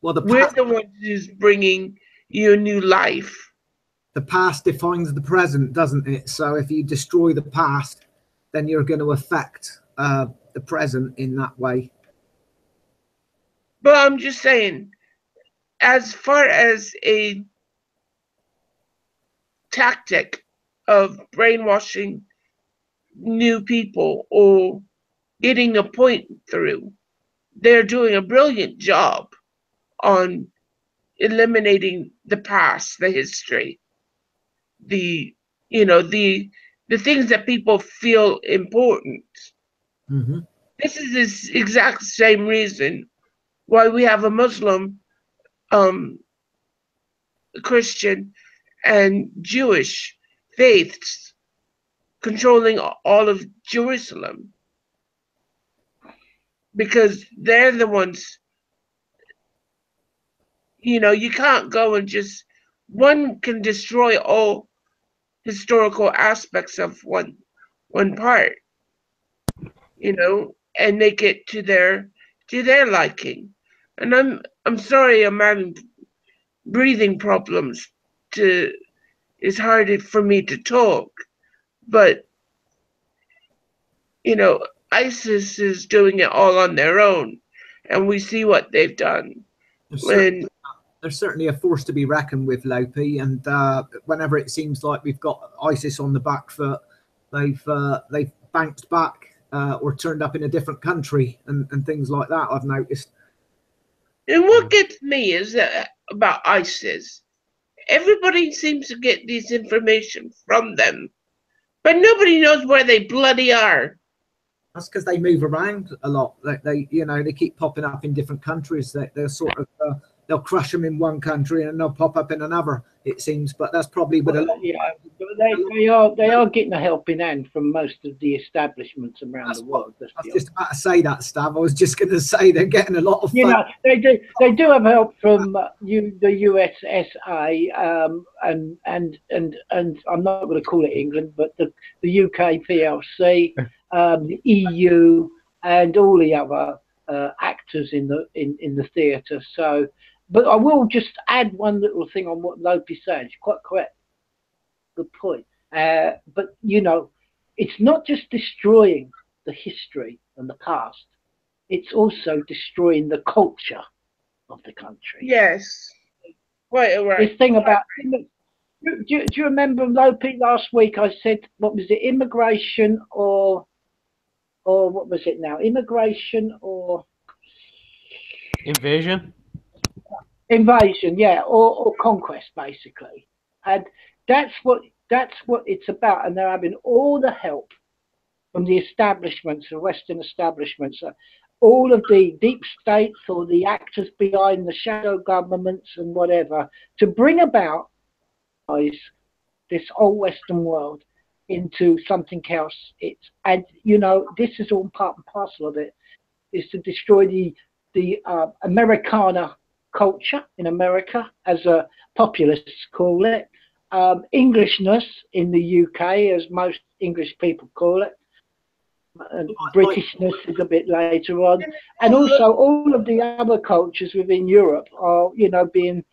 Well, we're the ones who's bringing you new life. The past defines the present, doesn't it? So if you destroy the past, then you're going to affect the present in that way. But I'm just saying, as far as a tactic of brainwashing new people or getting a point through, they're doing a brilliant job on eliminating the past, the history, the the things that people feel important. Mm-hmm. This is the exact same reason why we have a Muslim, Christian, and Jewish faiths controlling all of Jerusalem, because they're the ones. You can't go and just, one can destroy all historical aspects of one part, and make it to their liking. And I'm sorry, I'm having breathing problems. It's hard for me to talk, but ISIS is doing it all on their own, and we see what they've done. They're certainly a force to be reckoned with, Lopi, and whenever it seems like we've got ISIS on the back foot, they've bounced back or turned up in a different country and things like that, I've noticed. And what gets me is about ISIS, everybody seems to get this information from them, but nobody knows where they bloody are. That's because they move around a lot. They keep popping up in different countries. They're sort of they'll crush them in one country and they'll pop up in another, it seems. But that's probably with a lot. Yeah, they are getting a helping hand from most of the establishments around the world. I was just about to say that, Stav. I was just going to say they're getting a lot of. They do have help from the USSA and I'm not going to call it England, but the UK PLC, the EU, and all the other actors in the theatre. So. But I will just add one little thing on what Lopi said. She's quite correct. Good point. But, it's not just destroying the history and the past. It's also destroying the culture of the country. Yes. Quite right. This thing about... Do you remember, Lopi, last week I said, what was it, immigration or what was it now? Immigration or... Invasion, yeah, or conquest, basically, and that's what it's about. And they're having all the help from the establishments, the Western establishments, all of the deep states or the actors behind the shadow governments and whatever, to bring about this old Western world into something else. This is all part and parcel of it, is to destroy the Americana culture in America, as populists call it, Englishness in the UK, as most English people call it, and Britishness is a bit later on, and also all of the other cultures within Europe are, being,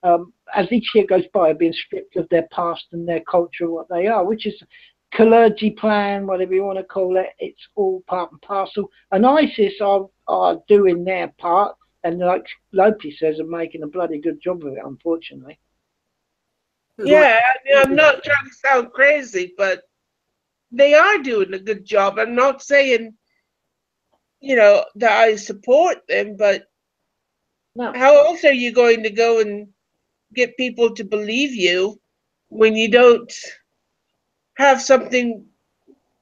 as each year goes by, being stripped of their past and their culture, what they are, which is Kalergi plan, whatever you want to call it. It's all part and parcel, and ISIS are doing their part. And like Lopi says, are making a bloody good job of it, unfortunately. Yeah, I'm not trying to sound crazy, but they are doing a good job. I'm not saying, that I support them, but how else are you going to go and get people to believe you when you don't have something?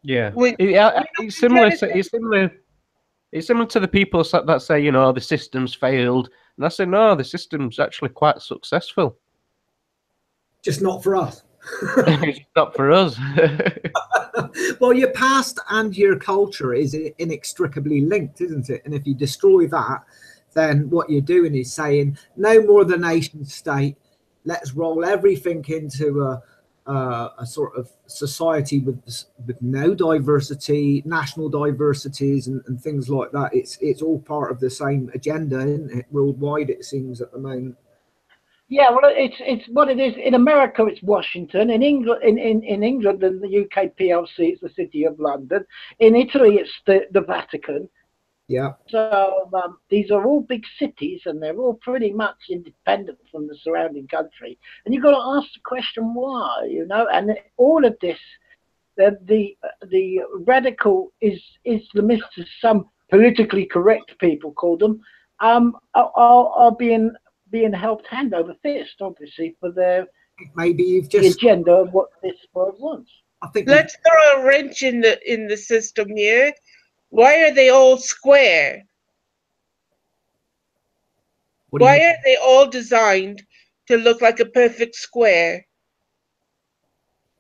Yeah, it's similar. It's similar to the people that say, the system's failed. And I say, no, the system's actually quite successful. Just not for us. It's not for us. Well, your past and your culture is inextricably linked, isn't it? And if you destroy that, then what you're doing is saying, no more the nation state. Let's roll everything into a sort of society with no diversity, national diversities, and things like that. It's all part of the same agenda, isn't it? Worldwide, it seems at the moment. Yeah, well, it's what it is. In America, it's Washington. In England, in England, and the UK PLC, it's the City of London. In Italy, it's the Vatican. Yeah. So these are all big cities, and they're all pretty much independent from the surrounding country. And you've got to ask the question why, you know. And all of this, the radical Islamists, as some politically correct people call them, are being helped hand over fist, obviously, for Maybe you've the just. agenda of what this world wants. I think. Let's throw a wrench in the system here. Why are they all square? What do you Why mean? are they all designed to look like a perfect square?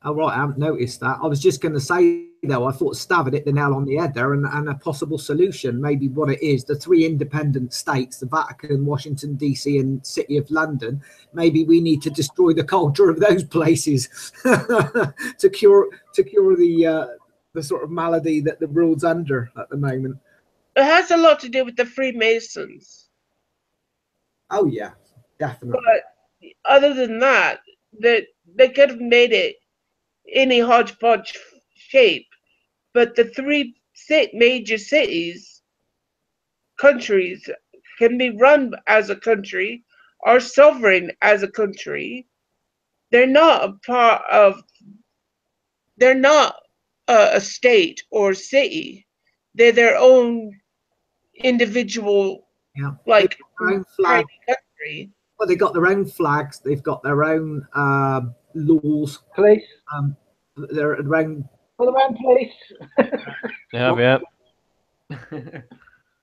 Oh, right, I haven't noticed that. I was just going to say, though, I thought Stav hit the nail on the head there, and a possible solution, maybe what it is, the three independent states, the Vatican, Washington, D.C., and City of London, maybe we need to destroy the culture of those places to cure the sort of malady that the world's under at the moment. It has a lot to do with the Freemasons. Oh, yeah, definitely. But other than that, they could have made it any hodgepodge shape. But the three major cities, countries, can be run as a country, are sovereign as a country. They're not a part of, they're not a state or city. They're their own individual, Yeah, like, their own flag. country. Well, they've got their own flags. They've got their own laws. Police. Their own. For the man, police. Yeah.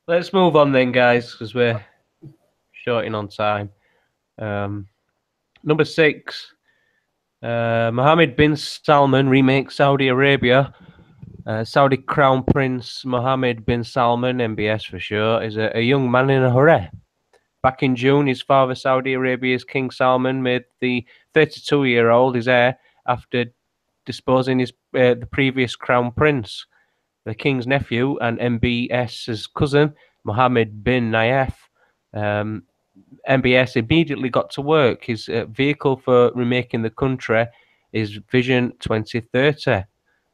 Let's move on then, guys, because we're shorting on time. Number 6, Mohammed bin Salman remakes Saudi Arabia. Saudi Crown Prince Mohammed bin Salman, MBS for sure, is a young man in a hurry. Back in June, his father, Saudi Arabia's King Salman, made the 32-year-old his heir after disposing the previous crown prince. The king's nephew and MBS's cousin, Mohammed bin Nayef. MBS immediately got to work. His vehicle for remaking the country is Vision 2030,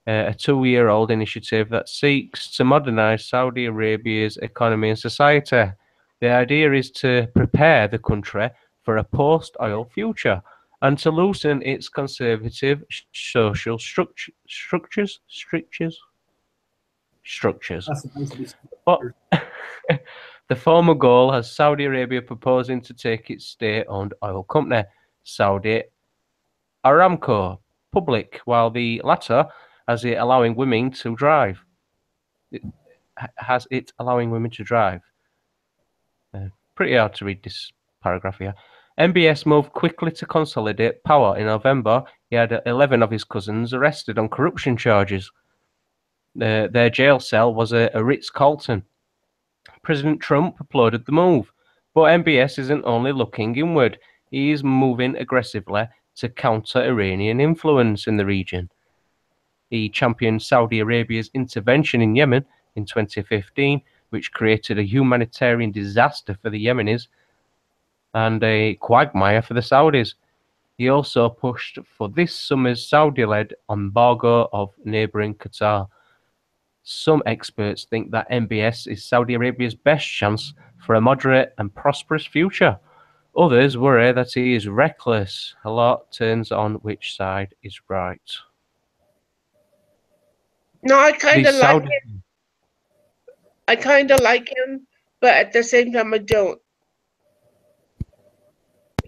a 2-year-old initiative that seeks to modernize Saudi Arabia's economy and society. The idea is to prepare the country for a post-oil future and to loosen its conservative social structures. That's supposed to be. But the former goal has Saudi Arabia proposing to take its state-owned oil company, Saudi Aramco, public, while the latter has it allowing women to drive. Pretty hard to read this paragraph here. MBS moved quickly to consolidate power. In November, he had 11 of his cousins arrested on corruption charges. Their jail cell was a Ritz-Carlton. President Trump applauded the move, but MBS isn't only looking inward. He is moving aggressively to counter Iranian influence in the region. He championed Saudi Arabia's intervention in Yemen in 2015, which created a humanitarian disaster for the Yemenis and a quagmire for the Saudis. He also pushed for this summer's Saudi-led embargo of neighbouring Qatar. Some experts think that MBS is Saudi Arabia's best chance for a moderate and prosperous future. Others worry that he is reckless. A lot turns on which side is right. No, I kind of like Saudi- him. I kind of like him, but at the same time, I don't.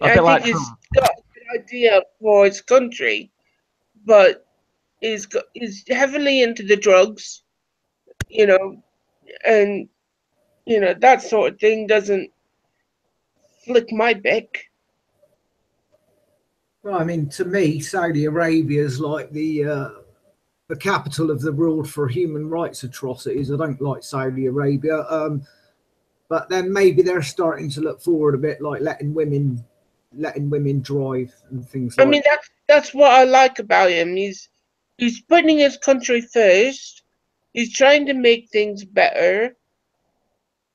I think he's got a good idea for his country, but he's heavily into the drugs, you know, and that sort of thing doesn't flick my bick. Well, I mean, to me, Saudi Arabia is like the capital of the world for human rights atrocities. I don't like Saudi Arabia, but then maybe they're starting to look forward a bit, like letting women drive and things like. I mean, that's what I like about him. He's putting his country first. He's trying to make things better,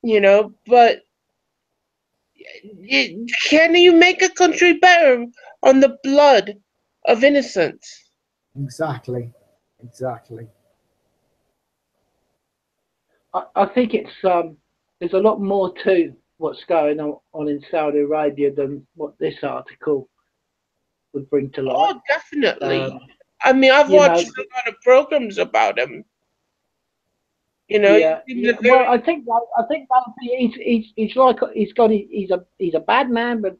but can you make a country better on the blood of innocents? Exactly. I think it's there's a lot more to what's going on in Saudi Arabia than what this article would bring to light. Oh, definitely. I mean, I've watched a lot of programs about him. You know, yeah. Well, I think he's a bad man, but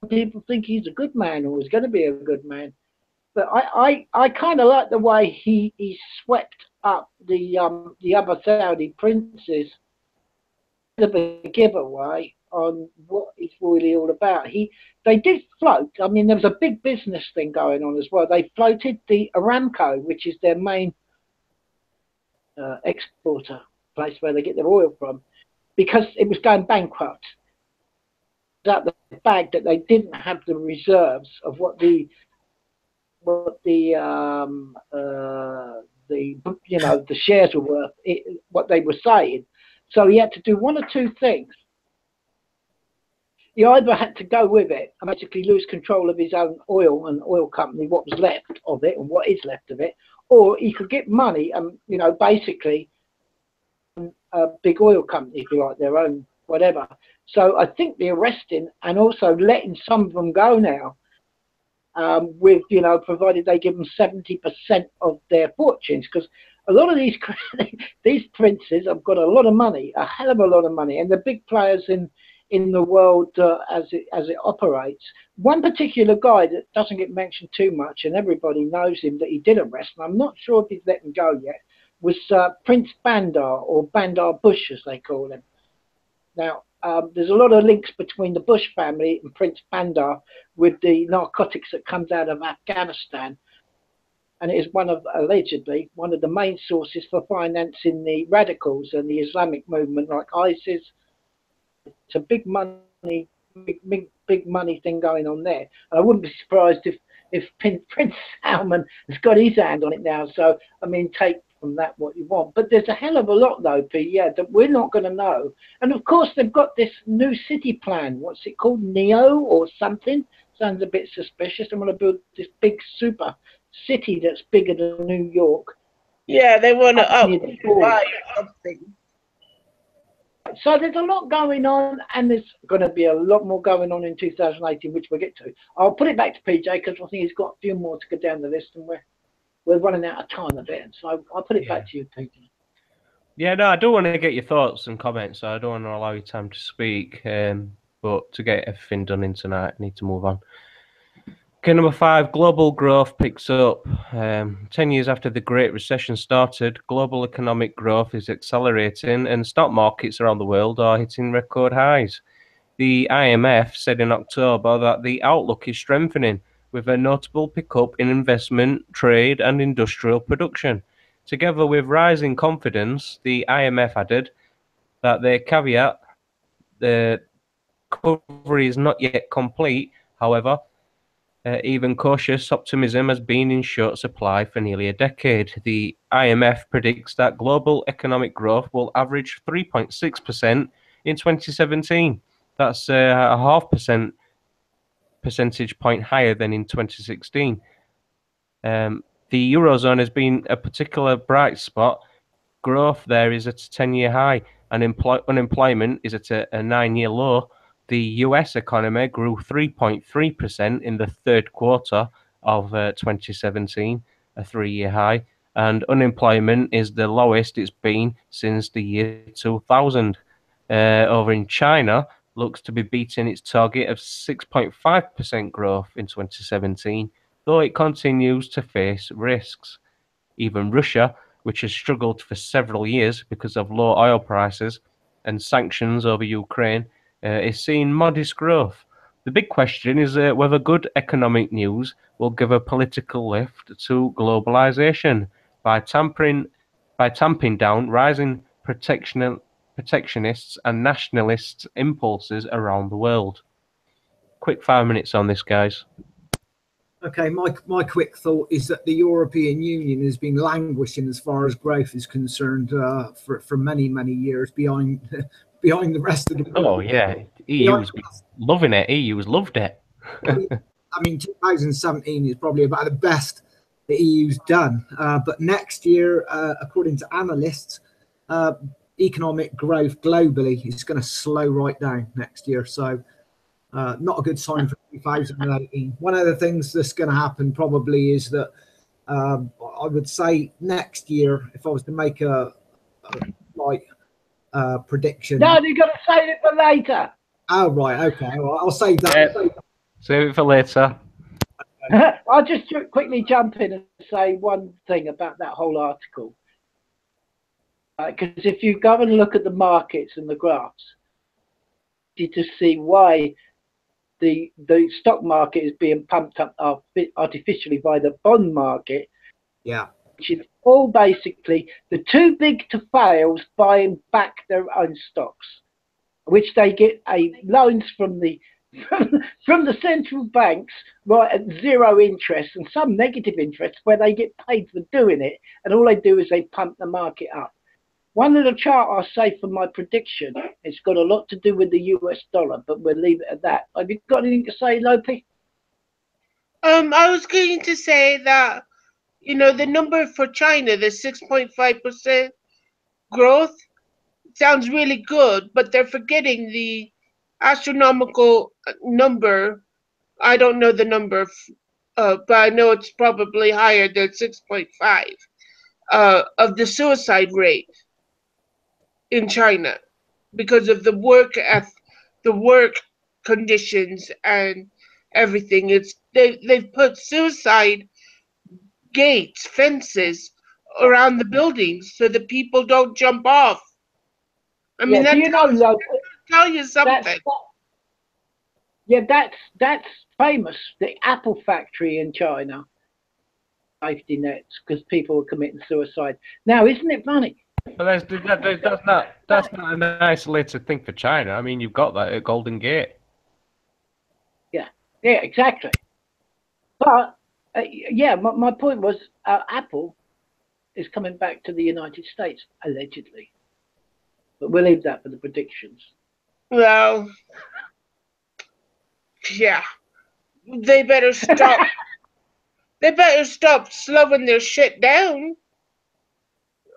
people think he's a good man or he's going to be a good man. But I kind of like the way he swept up the other Saudi princes, of a giveaway on what it's really all about. They did float. I mean, there was a big business thing going on as well. They floated the Aramco, which is their main exporter, place where they get their oil from, because it was going bankrupt. That the fact that they didn't have the reserves of what the shares were worth, what they were saying. So he had to do one or two things. He either had to go with it and basically lose control of his own oil and oil company, what was left of it and what is left of it, or he could get money and, basically a big oil company, if you like, their own whatever. So I think the arresting and also letting some of them go now, with, provided they give them 70% of their fortunes, because a lot of these princes have got a lot of money, a hell of a lot of money, and the big players in the world as it operates. One particular guy that doesn't get mentioned too much, and everybody knows him, that he did arrest, and I'm not sure if he's let him go yet, was Prince Bandar, or Bandar Bush as they call him. Now, there's a lot of links between the Bush family and Prince Bandar with the narcotics that comes out of Afghanistan. And it is allegedly one of the main sources for financing the radicals and the Islamic movement like ISIS. It's a big money thing going on there. And I wouldn't be surprised if Prince Salman has got his hand on it now. So, I mean, take from that what you want. But there's a hell of a lot, though, Pete, that we're not going to know. And, of course, they've got this new city plan. What's it called? NEO or something? Sounds a bit suspicious. They want to build this big super city that's bigger than New York. Yeah, they want to buy something. So there's a lot going on, and there's going to be a lot more going on in 2018, which we'll get to. I'll put it back to PJ because I think he's got a few more to go down the list, and we're running out of time a bit. So I'll put it back to you, PJ. Yeah, no, I do want to get your thoughts and comments. So I don't want to allow you time to speak, but to get everything done in tonight, I need to move on. Okay, number 5, global growth picks up. 10 years after the Great Recession started, global economic growth is accelerating and stock markets around the world are hitting record highs. The IMF said in October that the outlook is strengthening, with a notable pickup in investment, trade and industrial production. Together with rising confidence, the IMF added that they caveat the recovery is not yet complete. However, even cautious optimism has been in short supply for nearly a decade. The IMF predicts that global economic growth will average 3.6% in 2017. That's a percentage point higher than in 2016. The Eurozone has been a particular bright spot. Growth there is at a 10-year high, and unemployment is at a 9-year low. The US economy grew 3.3% in the third quarter of 2017, a 3-year high, and unemployment is the lowest it's been since the year 2000. Over in China, looks to be beating its target of 6.5% growth in 2017, though it continues to face risks. Even Russia, which has struggled for several years because of low oil prices and sanctions over Ukraine, is seeing modest growth. The big question is whether good economic news will give a political lift to globalization by tamping down rising protectionists and nationalist impulses around the world. Quick 5 minutes on this, guys. Okay, my quick thought is that the European Union has been languishing as far as growth is concerned for many years behind the rest of the world. Oh yeah, EU's loving it. EU's loved it. I mean, 2017 is probably about the best the EU's done. But next year, according to analysts, economic growth globally is going to slow right down next year. So not a good sign for 2018. One of the things that's going to happen probably is that I would say next year, if I was to make a prediction. No, you've got to save it for later. Oh, right. Okay. Well, I'll save that. Yeah. Save it for later. I'll just quickly jump in and say one thing about that whole article. Because if you go and look at the markets and the graphs, you to see why the stock market is being pumped up artificially by the bond market. Yeah. Which is all basically the too big to fails buying back their own stocks, which they get loans from the central banks, right, at zero interest and some negative interest, where they get paid for doing it, and all they do is they pump the market up. One of the chart I'll say for my prediction, it's got a lot to do with the US dollar, but we'll leave it at that. Have you got anything to say, Lopi? I was going to say that, you know, the number for China, the 6.5% growth, sounds really good, but they're forgetting the astronomical number. I don't know the number, but I know it's probably higher than 6.5 of the suicide rate in China because of the work conditions and everything. They've put suicide gates, fences around the buildings so that people don't jump off. I mean, yeah, that tell you something. That's famous. The Apple factory in China, safety nets, because people were committing suicide. Now, isn't it funny? But that's not an isolated thing for China. I mean, you've got that at Golden Gate. Yeah, exactly. But yeah, my point was Apple is coming back to the United States, allegedly. But we'll leave that for the predictions. Well, yeah, they better stop. They better stop slowing their shit down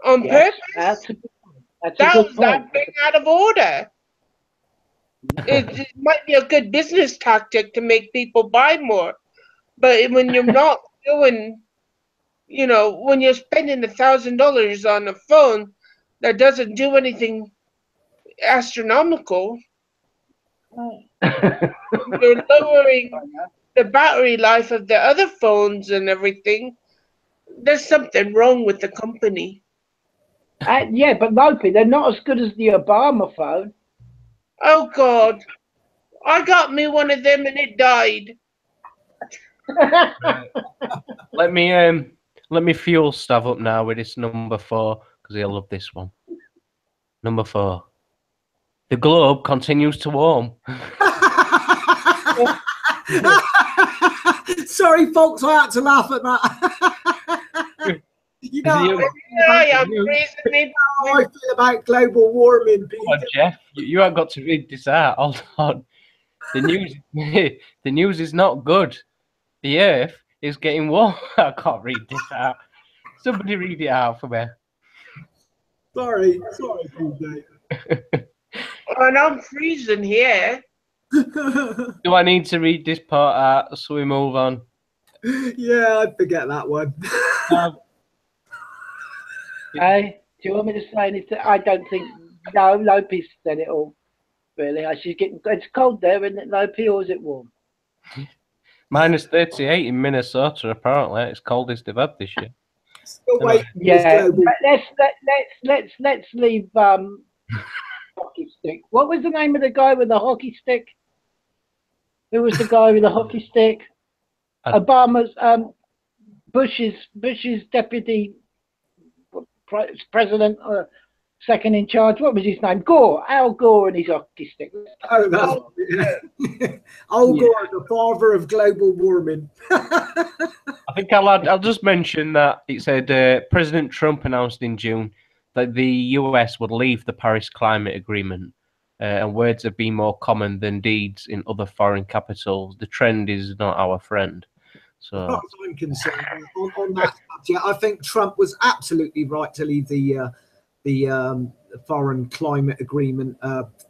on purpose. That's a good point. That being out of order. It might be a good business tactic to make people buy more, but when you're not doing, you know, when you're spending $1,000 on a phone that doesn't do anything astronomical, you're lowering the battery life of the other phones and everything. There's something wrong with the company. Yeah, but Lopi, they're not as good as the Obama phone. Oh God, I got me one of them and it died. Let me fuel Stav up now with this number 4 because he'll love this one. Number 4. The globe continues to warm. Sorry, folks, I had to laugh at that. You know, I am freezing. how I feel about global warming, Peter. Come on, Geoff, you haven't got to read this out. Hold on. The news is not good. The Earth is getting warm. I can't read this out. Somebody read it out for me. Sorry, Peter. And I'm freezing here. Do I need to read this part out so we move on? Yeah, I'd forget that one. Hey, do you want me to say anything? I don't think. No, Lopi's said it all. Really, she's getting. It's cold there, isn't it, Lopi, or is it warm? Minus 38 in Minnesota. Apparently, it's coldest they've had this year. Still waiting for Yeah, this let's leave hockey stick. What was the name of the guy with the hockey stick? Who was the guy with the hockey stick? Obama's Bush's deputy president, second in charge. What was his name? Gore. Al Gore and his hockey stick. Oh, that's Al Gore, the father of global warming. I think I'll just mention that it said President Trump announced in June that the US would leave the Paris Climate Agreement, and words have been more common than deeds in other foreign capitals. The trend is not our friend. So, as far as I'm concerned, on that subject, I think Trump was absolutely right to leave the the foreign climate agreement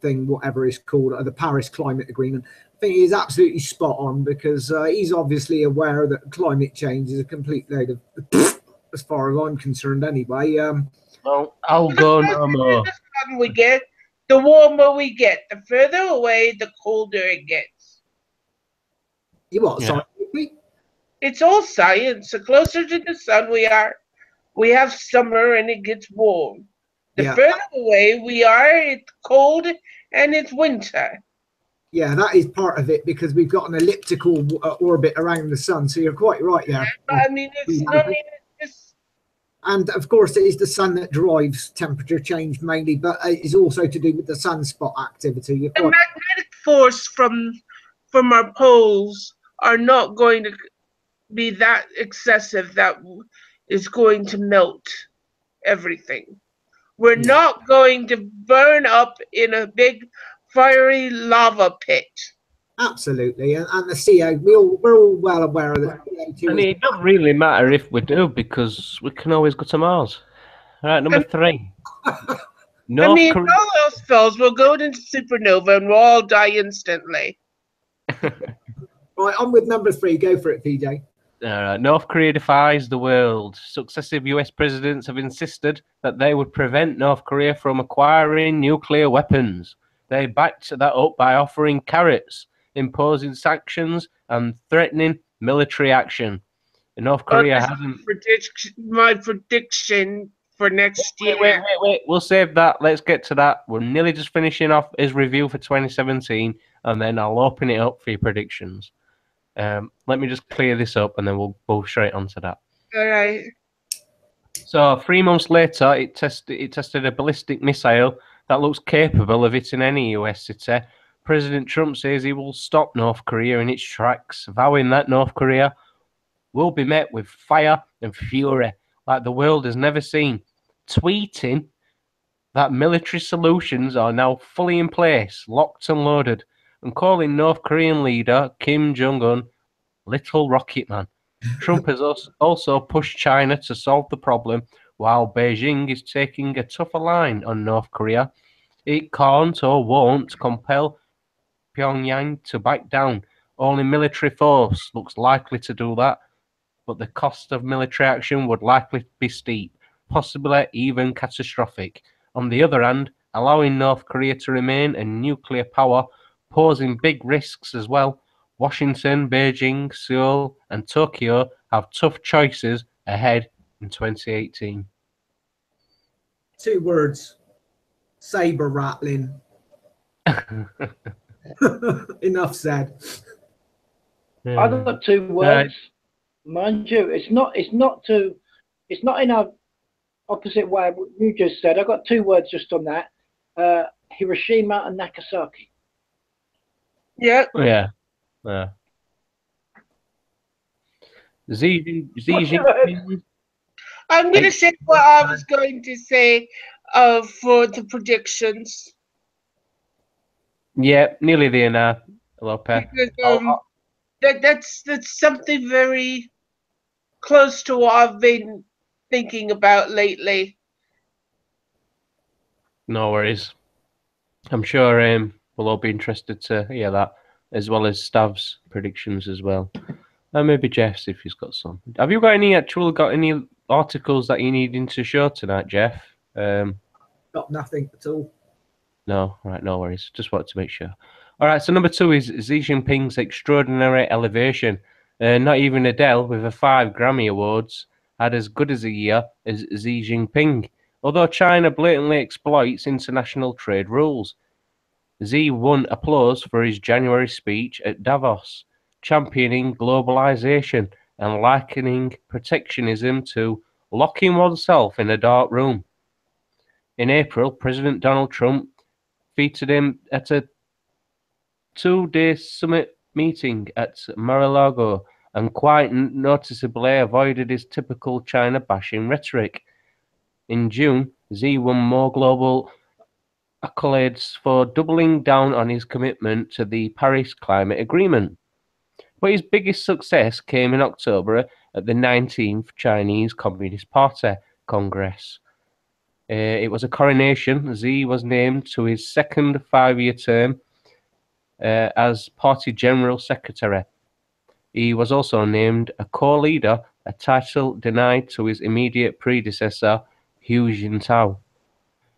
thing, whatever it's called, or the Paris Climate Agreement. I think he's absolutely spot on, because he's obviously aware that climate change is a complete load of, as far as I'm concerned, anyway. Well, I'll go no more. The sun we get, the warmer we get. The further away, the colder it gets. You what? Yeah. Scientifically? It's all science. The closer to the sun we are, we have summer and it gets warm. The Yeah. further away we are, it's cold and it's winter. Yeah, that is part of it, because we've got an elliptical orbit around the sun. So you're quite right there. But I mean, it's not even just. And of course, it is the sun that drives temperature change mainly, but it is also to do with the sunspot activity. You're The quite magnetic force from our poles are not going to be that excessive that is going to melt everything. We're not going to burn up in a big fiery lava pit. absolutely, and the CO. We're all well aware of that. And it doesn't really matter if we do, because we can always go to Mars. All right, number 3. I North mean, Korea. all else fails, we'll go into supernova and we'll all die instantly. Right, on with number 3. Go for it, PJ. North Korea defies the world. Successive US presidents have insisted that they would prevent North Korea from acquiring nuclear weapons. They backed that up by offering carrots, imposing sanctions, and threatening military action. North Korea hasn't. My prediction for next year. Wait. We'll save that. Let's get to that. We're nearly just finishing off his review for 2017, and then I'll open it up for your predictions. Let me just clear this up, and then we'll go straight onto that. All right. So 3 months later, it tested a ballistic missile that looks capable of hitting any US city. President Trump says he will stop North Korea in its tracks, vowing that North Korea will be met with fire and fury like the world has never seen, tweeting that military solutions are now fully in place, locked and loaded, and calling North Korean leader Kim Jong-un Little Rocket Man. Trump has also pushed China to solve the problem, while Beijing is taking a tougher line on North Korea. It can't or won't compel Pyongyang to back down. Only military force looks likely to do that, but the cost of military action would likely be steep, possibly even catastrophic. On the other hand, allowing North Korea to remain a nuclear power, posing big risks as well. Washington, Beijing, Seoul, and Tokyo have tough choices ahead in 2018. 2 words: saber rattling. Enough said. I've got 2 words. Mind you, it's not in a opposite way of what you just said. I've got 2 words just on that. Hiroshima and Nagasaki. Yeah. Yeah. Xi Jinping. I'm going to say what I was going to say for the predictions. Yeah, nearly there now, Lopi. Because, that's something very close to what I've been thinking about lately. No worries. I'm sure we'll all be interested to hear that, as well as Stav's predictions as well. And maybe Jeff's if he's got some. Have you got any articles that you needing to show tonight, Geoff? Got nothing at all. No, right, no worries. Just wanted to make sure. All right, so number 2 is Xi Jinping's extraordinary elevation. Not even Adele, with her 5 Grammy Awards, had as good as a year as Xi Jinping, although China blatantly exploits international trade rules. Xi won applause for his January speech at Davos, championing globalization and likening protectionism to locking oneself in a dark room. In April, President Donald Trump featured him at a 2-day summit meeting at Mar-a-Lago and quite noticeably avoided his typical China-bashing rhetoric. In June, Xi won more global accolades for doubling down on his commitment to the Paris Climate Agreement. But his biggest success came in October at the 19th Chinese Communist Party Congress. It was a coronation. Xi was named to his second 5-year term as Party General Secretary. He was also named a co-leader, a title denied to his immediate predecessor, Hu Jintao.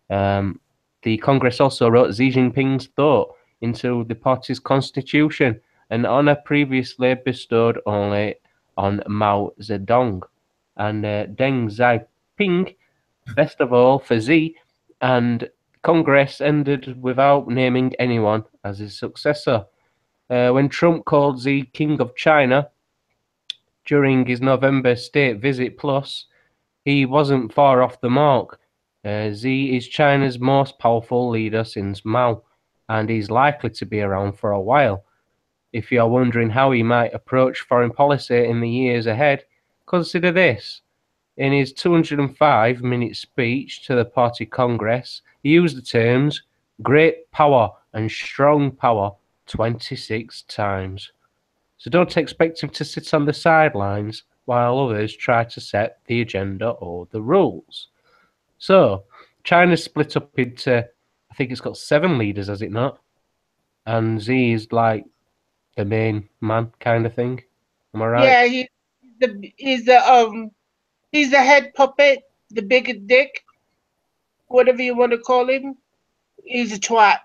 The Congress also wrote Xi Jinping's thought into the party's constitution, an honor previously bestowed only on Mao Zedong. And Deng Xiaoping, best of all for Xi, and Congress ended without naming anyone as his successor. When Trump called Xi King of China during his November state visit plus, he wasn't far off the mark. Xi is China's most powerful leader since Mao, and he's likely to be around for a while. If you are wondering how he might approach foreign policy in the years ahead, consider this. In his 205-minute speech to the party Congress, he used the terms great power and strong power 26 times. So don't expect him to sit on the sidelines while others try to set the agenda or the rules. So, China's split up into, I think it's got 7 leaders, has it not? And Xi is like the main man kind of thing. Am I right? Yeah, he's the head puppet, the big dick, whatever you want to call him. He's a twat.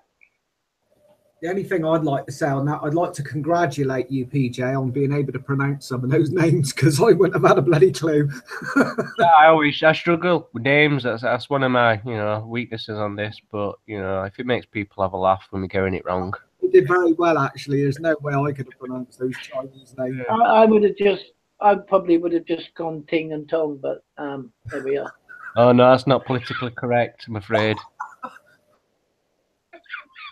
The only thing I'd like to say on that, I'd like to congratulate you, PJ, on being able to pronounce some of those names, because I wouldn't have had a bloody clue. I struggle with names. That's one of my weaknesses on this. But if it makes people have a laugh when we're getting it wrong, You did very well, actually. There's no way I could have pronounced those Chinese names. I probably would have just gone Ting and Tong, but there we are. Oh no, that's not politically correct, I'm afraid.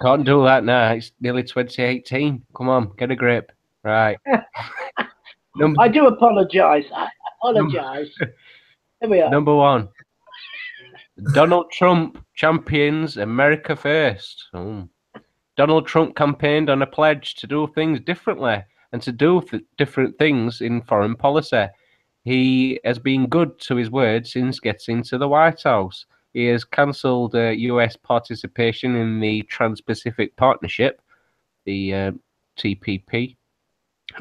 Can't do that now. It's nearly 2018. Come on, get a grip. Right. I do apologise. I apologise. There we are. Number 1. Donald Trump champions America first. Donald Trump campaigned on a pledge to do things differently and to do different things in foreign policy. He has been good to his word since getting to the White House. He has cancelled US participation in the Trans-Pacific Partnership, the TPP,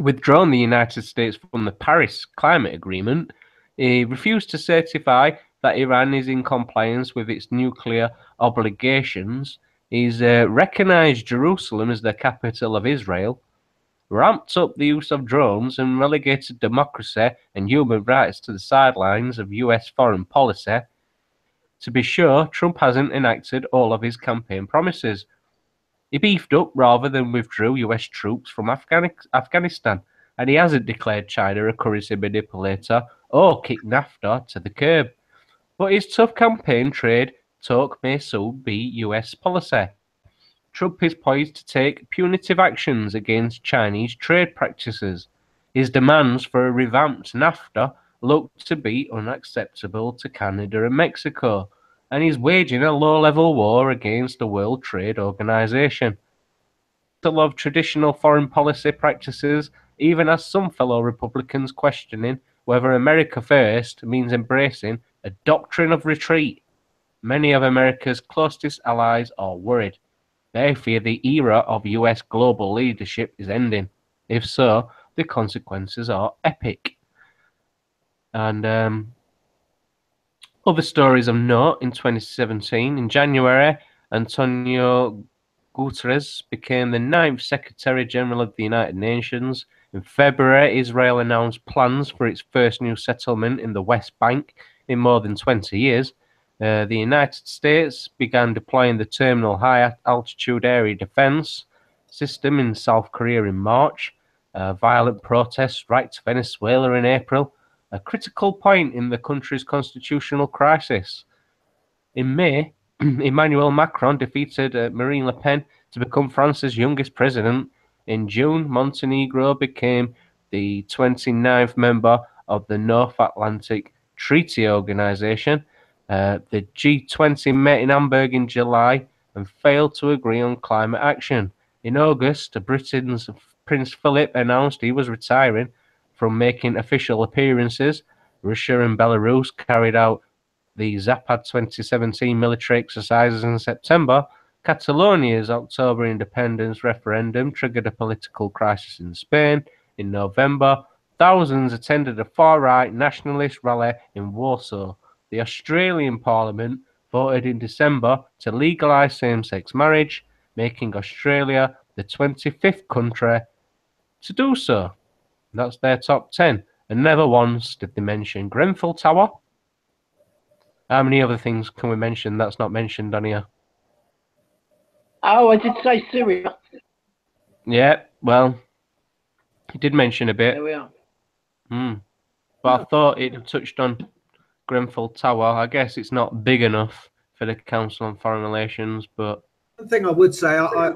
withdrawn the United States from the Paris Climate Agreement. He refused to certify that Iran is in compliance with its nuclear obligations. He's recognized Jerusalem as the capital of Israel, ramped up the use of drones, and relegated democracy and human rights to the sidelines of US foreign policy. To be sure, Trump hasn't enacted all of his campaign promises. He beefed up rather than withdrew US troops from Afghanistan, and he hasn't declared China a currency manipulator or kicked NAFTA to the curb. But his tough campaign trade talk may soon be US policy. Trump is poised to take punitive actions against Chinese trade practices. His demands for a revamped NAFTA look to be unacceptable to Canada and Mexico, and he's waging a low-level war against the World Trade Organization. Of traditional foreign policy practices, even as some fellow Republicans questioning whether America first means embracing a doctrine of retreat. Many of America's closest allies are worried. They fear the era of US global leadership is ending. If so, the consequences are epic. And other stories of note in 2017. In January, Antonio Guterres became the 9th Secretary General of the United Nations. In February, Israel announced plans for its first new settlement in the West Bank in more than 20 years. The United States began deploying the Terminal High Altitude Area Defense System in South Korea in March. Violent protests racked Venezuela in April, a critical point in the country's constitutional crisis. In May, Emmanuel Macron defeated Marine Le Pen to become France's youngest president. In June, Montenegro became the 29th member of the North Atlantic Treaty Organization. The G20 met in Hamburg in July and failed to agree on climate action. In August, Britain's Prince Philip announced he was retiring from making official appearances. Russia and Belarus carried out the Zapad 2017 military exercises in September, Catalonia's October independence referendum triggered a political crisis in Spain. In November, thousands attended a far-right nationalist rally in Warsaw. The Australian Parliament voted in December to legalise same-sex marriage, making Australia the 25th country to do so. That's their top 10. And never once did they mention Grenfell Tower. How many other things can we mention that's not mentioned on here? Oh, I did say Syria. Yeah, well, he did mention a bit. There we are. But I thought it touched on Grenfell Tower. I guess it's not big enough for the Council on Foreign Relations, but... One thing I would say, I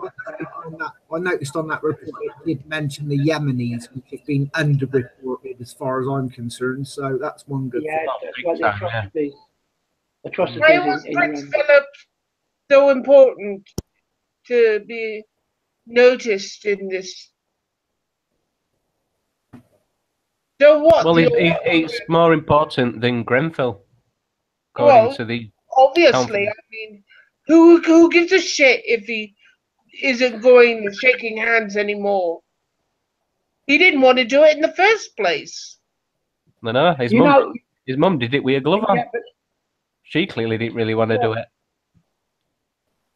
noticed on that report it did mention the Yemenis, which have been underreported as far as I'm concerned. So that's one good Yeah, thing. that's like the atrocities. Atrocities Why was in Prince Philip so important to be noticed in this? So what? Well, it's more important than Grenfell, according to the... Obviously, I mean, who gives a shit if he isn't going shaking hands anymore? He didn't want to do it in the first place. No, his mum did it with a glove on. Yeah, she clearly didn't really want to do it.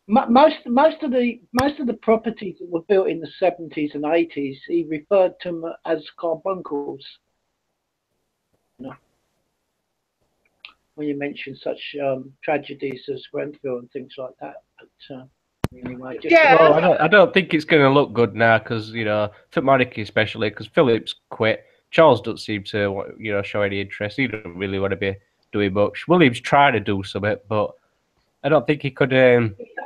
Most of the properties that were built in the 70s and 80s, he referred to them as carbuncles. You know, when you mention such tragedies as Grenfell and things like that. But anyway, well, I don't think it's going to look good now because, you know, for monarchy especially, because Philip's quit. Charles doesn't seem to, you know, show any interest. He doesn't really want to be doing much. William's trying to do something, but I don't think he could.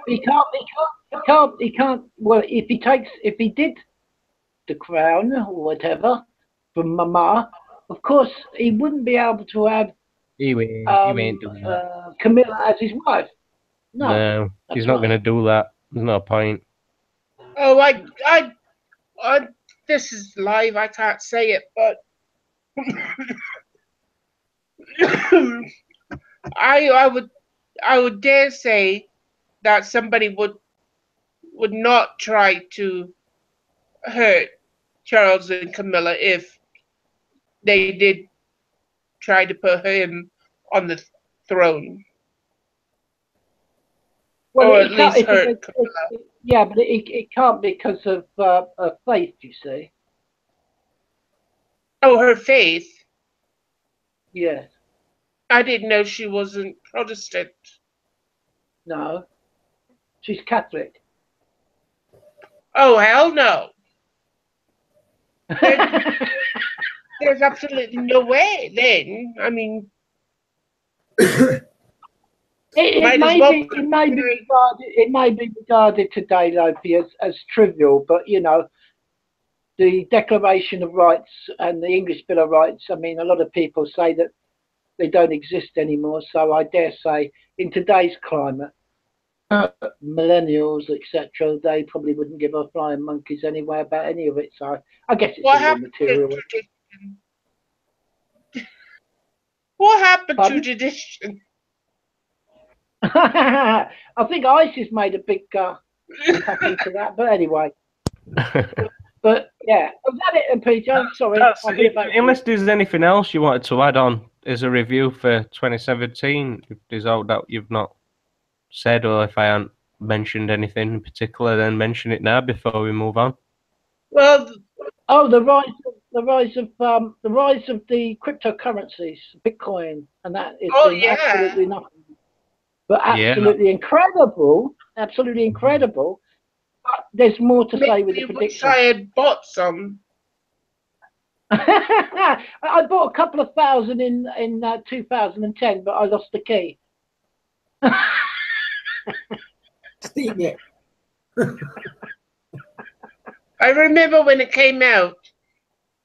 He can't. Well, if he did the crown or whatever from Mama, of course he wouldn't be able to have. He ain't doing that. Camilla as his wife. No, he's not going to do that. There's no point. Oh, I this is live. I can't say it, but I would dare say that somebody would not try to hurt Charles and Camilla if they did try to put him on the throne. Well, or at least hurt Camilla. Yeah, but it can't because of faith, you see. Oh, her faith? Yes. I didn't know she wasn't Protestant. No. She's Catholic. Oh, hell no. There's absolutely no way then. I mean... It may be regarded today, Lopi, as trivial, but you know, the Declaration of Rights and the English Bill of Rights. I mean, a lot of people say that they don't exist anymore. So I dare say, in today's climate, millennials, etc., they probably wouldn't give a flying monkeys anyway about any of it. So I guess it's all material. What happened to tradition? I think ISIS made a big impact into that, but anyway. But yeah, was that it, Peter? Sorry. Unless there's anything else you wanted to add on as a review for 2017, if there's all that you've not said, or if I haven't mentioned anything in particular, then mention it now before we move on. Well, the rise of the cryptocurrencies, Bitcoin, and that is absolutely nothing. But absolutely incredible, absolutely incredible. But there's more to say with the prediction. I had bought some. I bought a couple of thousand in 2010, but I lost the key. Steam it. I remember when it came out,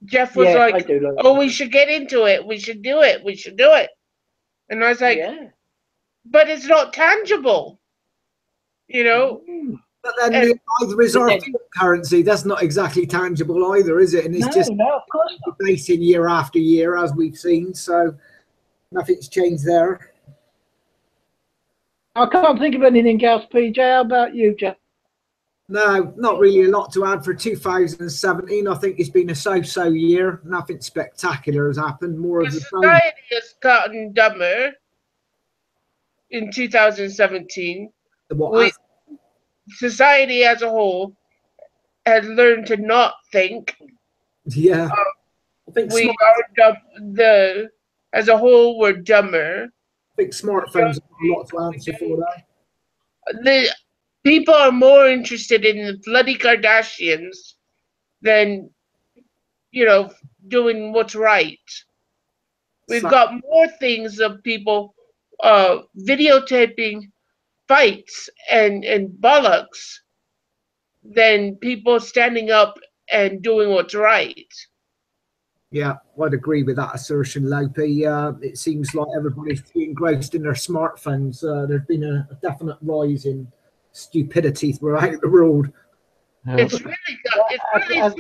Geoff was like, "Oh, we should get into it. We should do it. We should do it." And I was like, "But it's not tangible, you know." But then either is our currency. That's not exactly tangible either, is it? And it's just of course not. Basing year after year, as we've seen. So nothing's changed there. I can't think of anything else, PJ. How about you, Geoff? No, not really a lot to add for 2017. I think it's been a so-so year. Nothing spectacular has happened. More of the same. Society has gotten dumber in 2017. Society as a whole has learned to not think. Yeah. I think we are as a whole, we're dumber. I think smartphones have a lot to answer for that. The people are more interested in the bloody Kardashians than, doing what's right. We've got more things of people videotaping fights and bollocks than people standing up and doing what's right. Yeah, I'd agree with that assertion, Lopi. It seems like everybody's engrossed in their smartphones. There's been a definite rise in stupidity throughout the world. It's really sad.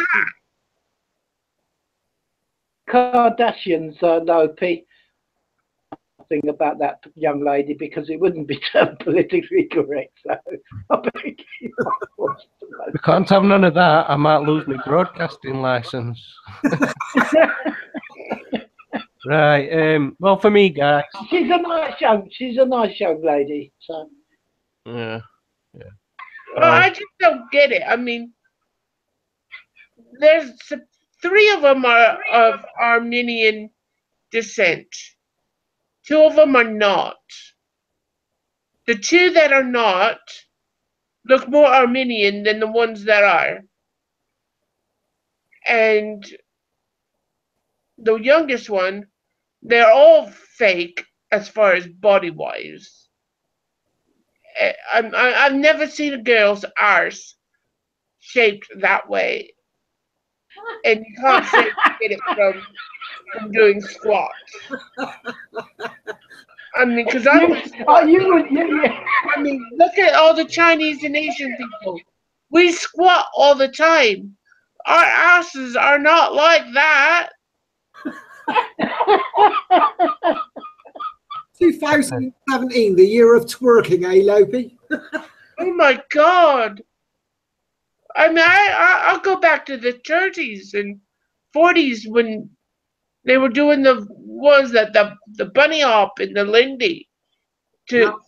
Kardashians, Lopi. Nothing about that young lady because it wouldn't be termed politically correct. So I beg you. We can't have none of that. I might lose my broadcasting license. Right. Well, for me, guys, she's a nice young lady. So yeah. Well, I just don't get it. I mean, there's 3 of them are of Armenian descent. 2 of them are not. The 2 that are not look more Armenian than the ones that are. And the youngest one, they're all fake as far as body-wise. I've never seen a girl's arse shaped that way. And you can't say you get it from doing squats. I mean, because I mean, look at all the Chinese and Asian people. We squat all the time. Our asses are not like that. 2017, the year of twerking, eh, Lopi? Oh my God. I mean, I'll go back to the 30s and 40s when they were doing the bunny hop and the Lindy, not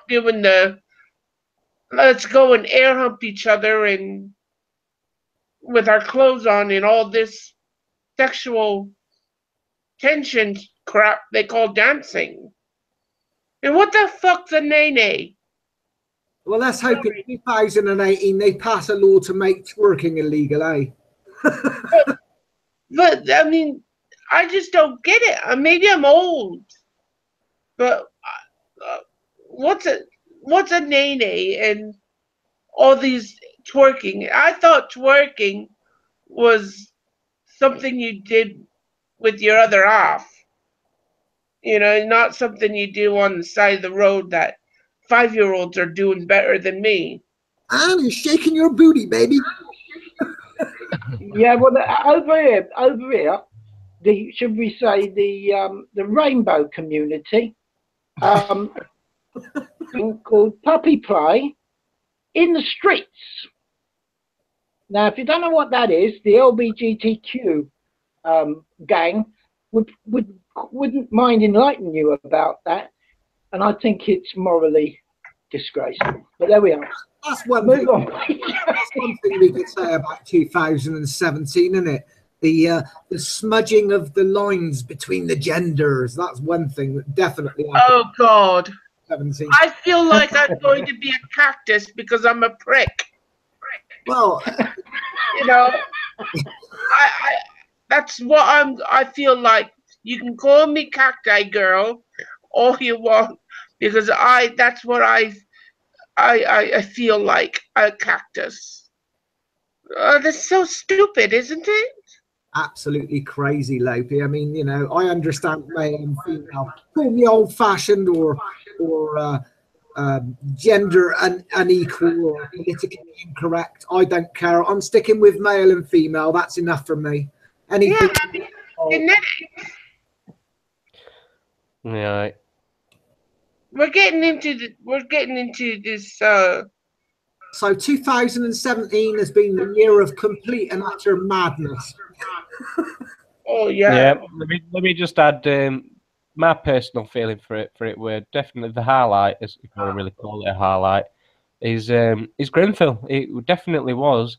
doing the let's go and air hump each other and with our clothes on and all this sexual tension crap they call dancing. And what the fuck's a nene? Well, let's hope in 2018 they pass a law to make twerking illegal, eh? But I mean, I just don't get it. Maybe I'm old, but what's a nene and all these twerking? I thought twerking was something you did with your other half. Not something you do on the side of the road that 5-year-olds are doing better than me. I'm shaking your booty, baby. Yeah, well, over here, should we say the rainbow community, called Puppy Play in the Streets. Now, if you don't know what that is, the LGBTQ gang wouldn't mind enlightening you about that, and I think it's morally disgraceful. But there we are. That's one Move thing. on. That's one thing we could say about 2017, isn't it? The smudging of the lines between the genders. That's one thing that definitely happened. Oh God. 17. I feel like I'm going to be a cactus because I'm a prick. Well, that's what I feel like. You can call me cacti girl all you want because that's what I feel like, a cactus. That's so stupid, isn't it? absolutely crazy, Lopi. I mean, I understand male and female. Call me old-fashioned or gender unequal or politically incorrect. I don't care. I'm sticking with male and female. That's enough for me. Anything. Yeah, genetics. Yeah. we're getting into this. So 2017 has been the year of complete and utter madness. Oh yeah. Yeah. Let me just add my personal feeling for it. Were definitely the highlight, if you want to really call it a highlight, is Grenfell. It definitely was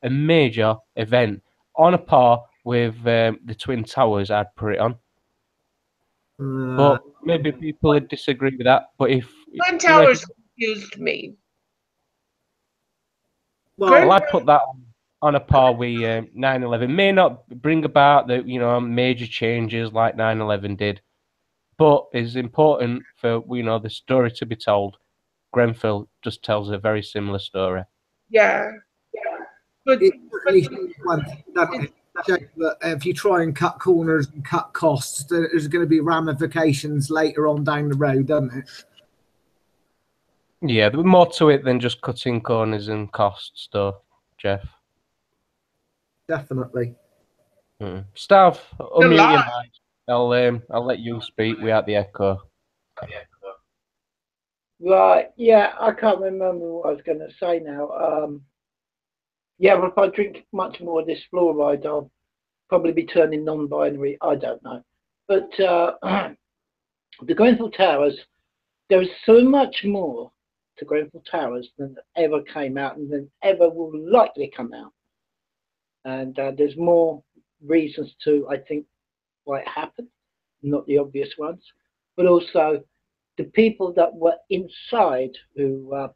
a major event on a par with the Twin Towers. I'd put it on. But maybe people would disagree with that. But if Twin Towers confused me. Well, I'd put that on a par with 9/11. May not bring about the major changes like 9/11 did, but is important for the story to be told. Grenfell just tells a very similar story. Yeah. But it certainly shows one thing, doesn't it? Shows that if you try and cut corners and cut costs, there's going to be ramifications later on down the road, doesn't it? Yeah, there was more to it than just cutting corners and costs, though, Geoff. Definitely. Stav, unmute your mic. I'll let you speak without the echo. Right, yeah, I can't remember what I was going to say now. Yeah, well, if I drink much more of this fluoride, I'll probably be turning non-binary. I don't know. But the Grenfell Towers, there is so much more to Grenfell Towers than ever came out and than ever will likely come out. And there's more reasons to, I think, why it happened, not the obvious ones, but also the people that were inside who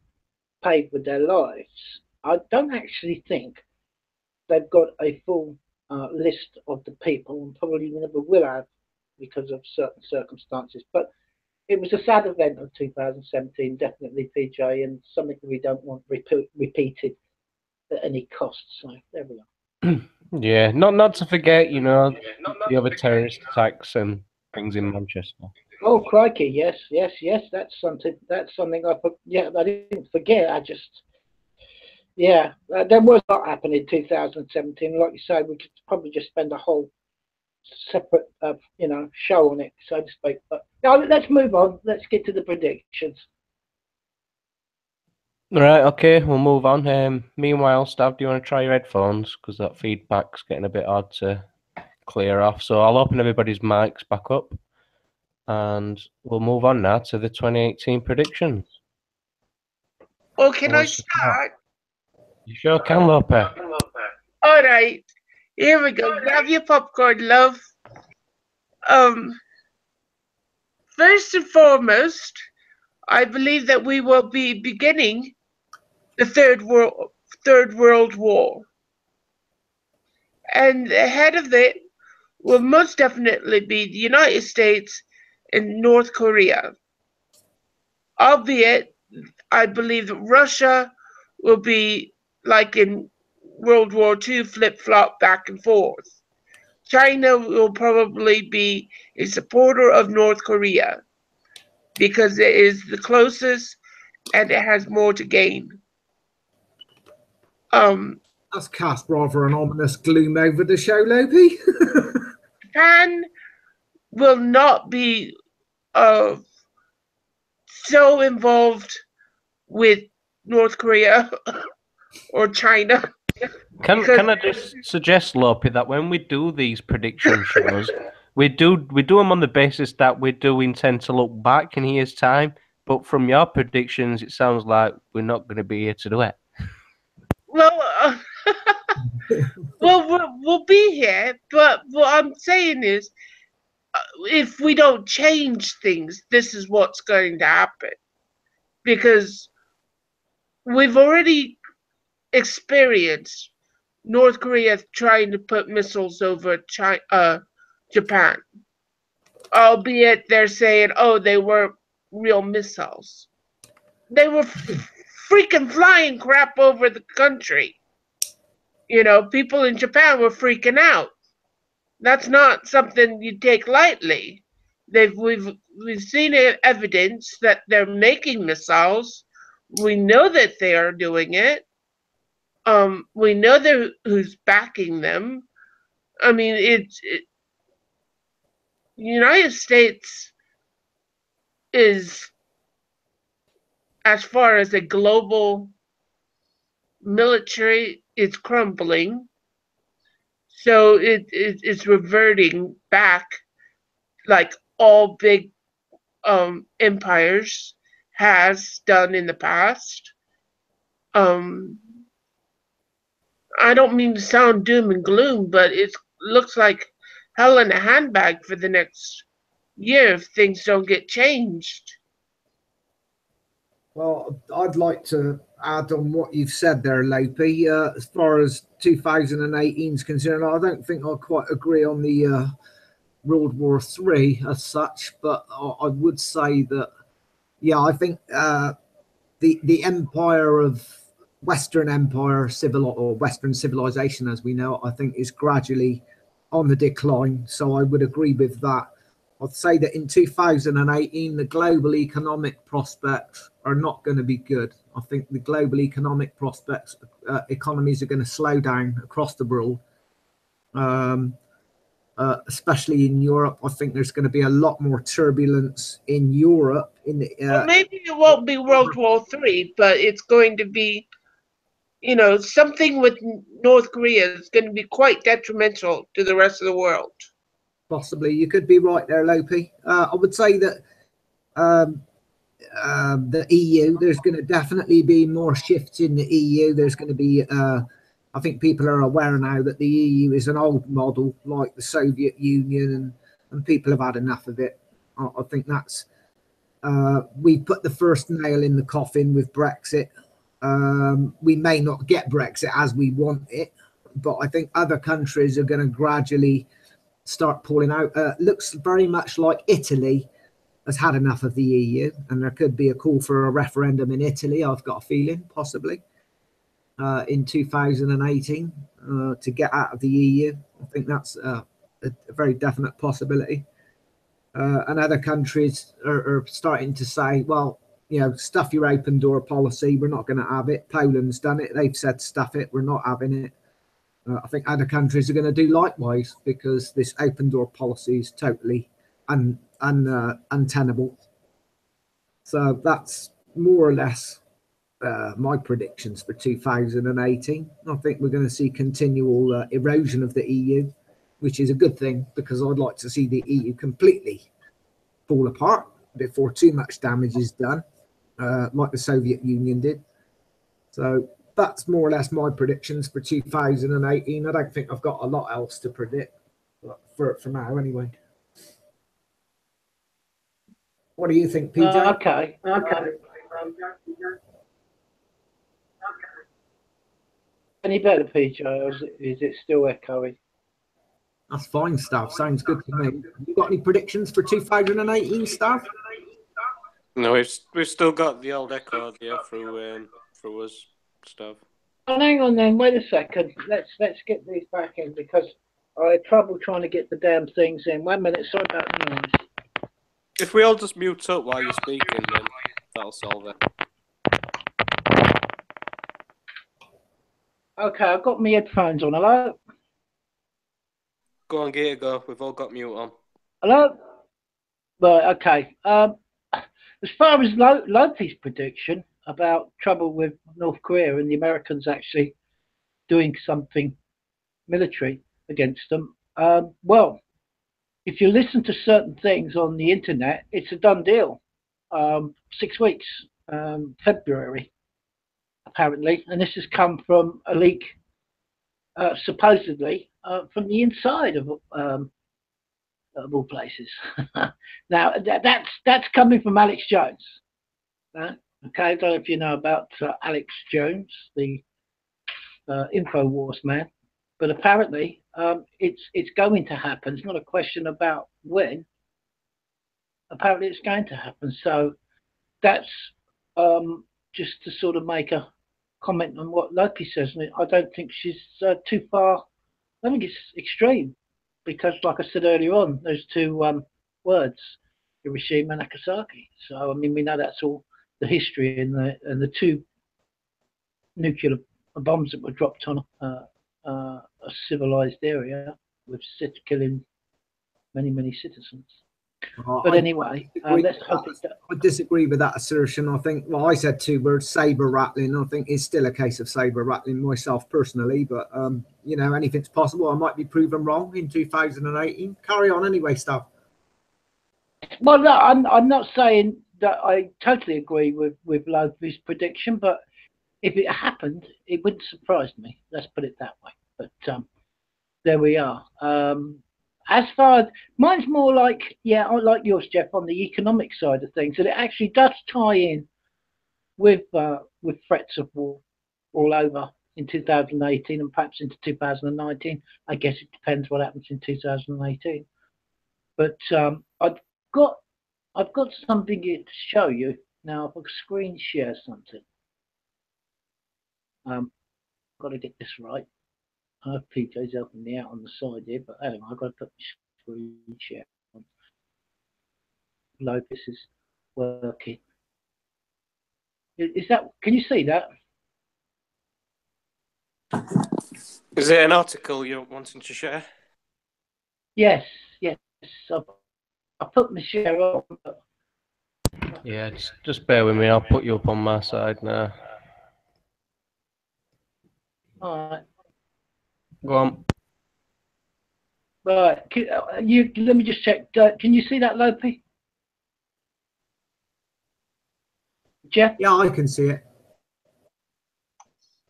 paid with their lives. I don't actually think they've got a full list of the people, and probably never will have because of certain circumstances. But it was a sad event of 2017, definitely, PJ, and something that we don't want repeated at any cost. So there we are. Yeah, not to forget, the other terrorist attacks and things in Manchester. Oh crikey! Yes. That's something I put. Yeah, I didn't forget. I just. Yeah, there was a lot happening in 2017. Like you say, we could probably just spend a whole separate, show on it, so to speak. But no, let's move on. Let's get to the predictions. Right, okay, we'll move on. Meanwhile, Stav, do you want to try your headphones? Because that feedback's getting a bit hard to clear off. So I'll open everybody's mics back up. And we'll move on now to the 2018 predictions. Oh, can I start? You sure can, Lopi. All right, here we go. Grab your popcorn, love. First and foremost, I believe that we will be beginning the Third World War, and the head of it will most definitely be the United States and North Korea. Albeit, I believe that Russia will be like in World War II, flip-flop back and forth. China will probably be a supporter of North Korea because it is the closest and it has more to gain. That's cast rather an ominous gloom over the show, Lopi. Japan will not be so involved with North Korea or China. Can I just suggest, Lopi, that when we do these prediction shows, we do them on the basis that we do intend to look back in a year's time, but from your predictions, it sounds like we're not going to be here to do it. Well, we'll be here, but what I'm saying is, if we don't change things, this is what's going to happen. Because we've already experienced North Korea trying to put missiles over Japan. Albeit they're saying, oh, they were real missiles. They were freaking flying crap over the country. People in Japan were freaking out. That's not something you take lightly. We've seen evidence that they're making missiles. We know that they are doing it. We know who's backing them. I mean, the United States is as far as a global military, it's crumbling. So it's reverting back like all big empires has done in the past. I don't mean to sound doom and gloom, but it looks like hell in a handbag for the next year if things don't get changed. Well, I'd like to add on what you've said there, Lopi. As far as 2018 is concerned, I don't think I quite agree on the World War III as such, but I would say that, yeah, I think the empire of Western Empire, or Western civilization as we know it, I think is gradually on the decline. So I would agree with that. I'd say that in 2018, the global economic prospects are not going to be good. I think the global economic prospects, economies are going to slow down across the world, especially in Europe. I think there's going to be a lot more turbulence in Europe. Well, maybe it won't be World War III, but it's going to be, you know, something with North Korea is going to be quite detrimental to the rest of the world. Possibly, you could be right there, Lopi. I would say that the EU, there's going to definitely be more shifts in the EU. There's going to be, I think people are aware now that the EU is an old model like the Soviet Union, and people have had enough of it. I think that's, we put the first nail in the coffin with Brexit. We may not get Brexit as we want it, but I think other countries are going to gradually start pulling out. Looks very much like Italy has had enough of the EU, and there could be a call for a referendum in Italy, I've got a feeling, possibly in 2018 to get out of the EU. I think that's a very definite possibility. And other countries are starting to say, well, you know, stuff your open door policy, we're not going to have it. Poland's done it, they've said stuff it, we're not having it. I think other countries are going to do likewise, because this open door policy is totally untenable. So that's more or less my predictions for 2018. I think we're going to see continual erosion of the EU, which is a good thing, because I'd like to see the EU completely fall apart before too much damage is done, like the Soviet Union did. So that's more or less my predictions for 2018. I don't think I've got a lot else to predict for now, anyway. What do you think, PJ? Okay. Any better, PJ, or is it still echoing? That's fine, Stav. Sounds good to me. You got any predictions for 2018, Stav? No, we've still got the old echo there through us stuff. Oh, hang on then. Wait a second. Let's get these back in, because I had trouble trying to get the damn things in. 1 minute. Sorry about the noise. If we all just mute up while you're speaking, then that'll solve it. Okay, I've got my headphones on. Hello? Go on, Gator, go. We've all got mute on. Hello? Right, okay. As far as Lopi's prediction about trouble with North Korea and the Americans actually doing something military against them, well, if you listen to certain things on the internet, it's a done deal. 6 weeks, February, apparently, and this has come from a leak, supposedly, from the inside of all places. Now, that's coming from Alex Jones. Okay, I don't know if you know about Alex Jones, the InfoWars man, but apparently it's going to happen. It's not a question about when. Apparently, it's going to happen. So that's just to sort of make a comment on what Lopi says. I don't think she's too far. I think it's extreme, because, like I said earlier on, those two words, Hiroshima and Nagasaki. So I mean, we know that's all the history and the two nuclear bombs that were dropped on a civilized area with killing many citizens. But anyway, let's hope it does. I disagree with that assertion. I think, well, I said two words, saber rattling. I think it's still a case of saber rattling myself personally, but you know, anything's possible. I might be proven wrong in 2018. Carry on anyway, Stav. Well, no, I'm not saying that I totally agree with Lopi's prediction, but if it happened, it wouldn't surprise me. Let's put it that way. But there we are. As far as mine's more like, yeah, I like yours, Geoff, on the economic side of things, and it actually does tie in with threats of war all over in 2018 and perhaps into 2019. I guess it depends what happens in 2018. But I've got something here to show you now. If I screen share something, got to get this right. I have PJ's helping me out on the side here, but anyway, I've got to put my screen share on. Lopis is working. Is that? Can you see that? Is it an article you're wanting to share? Yes, yes. I put my share on. But... Yeah, just bear with me. I'll put you up on my side now. All right. Go on. Right. Let me just check. Can you see that, Lopi? Geoff? Yeah, I can see it.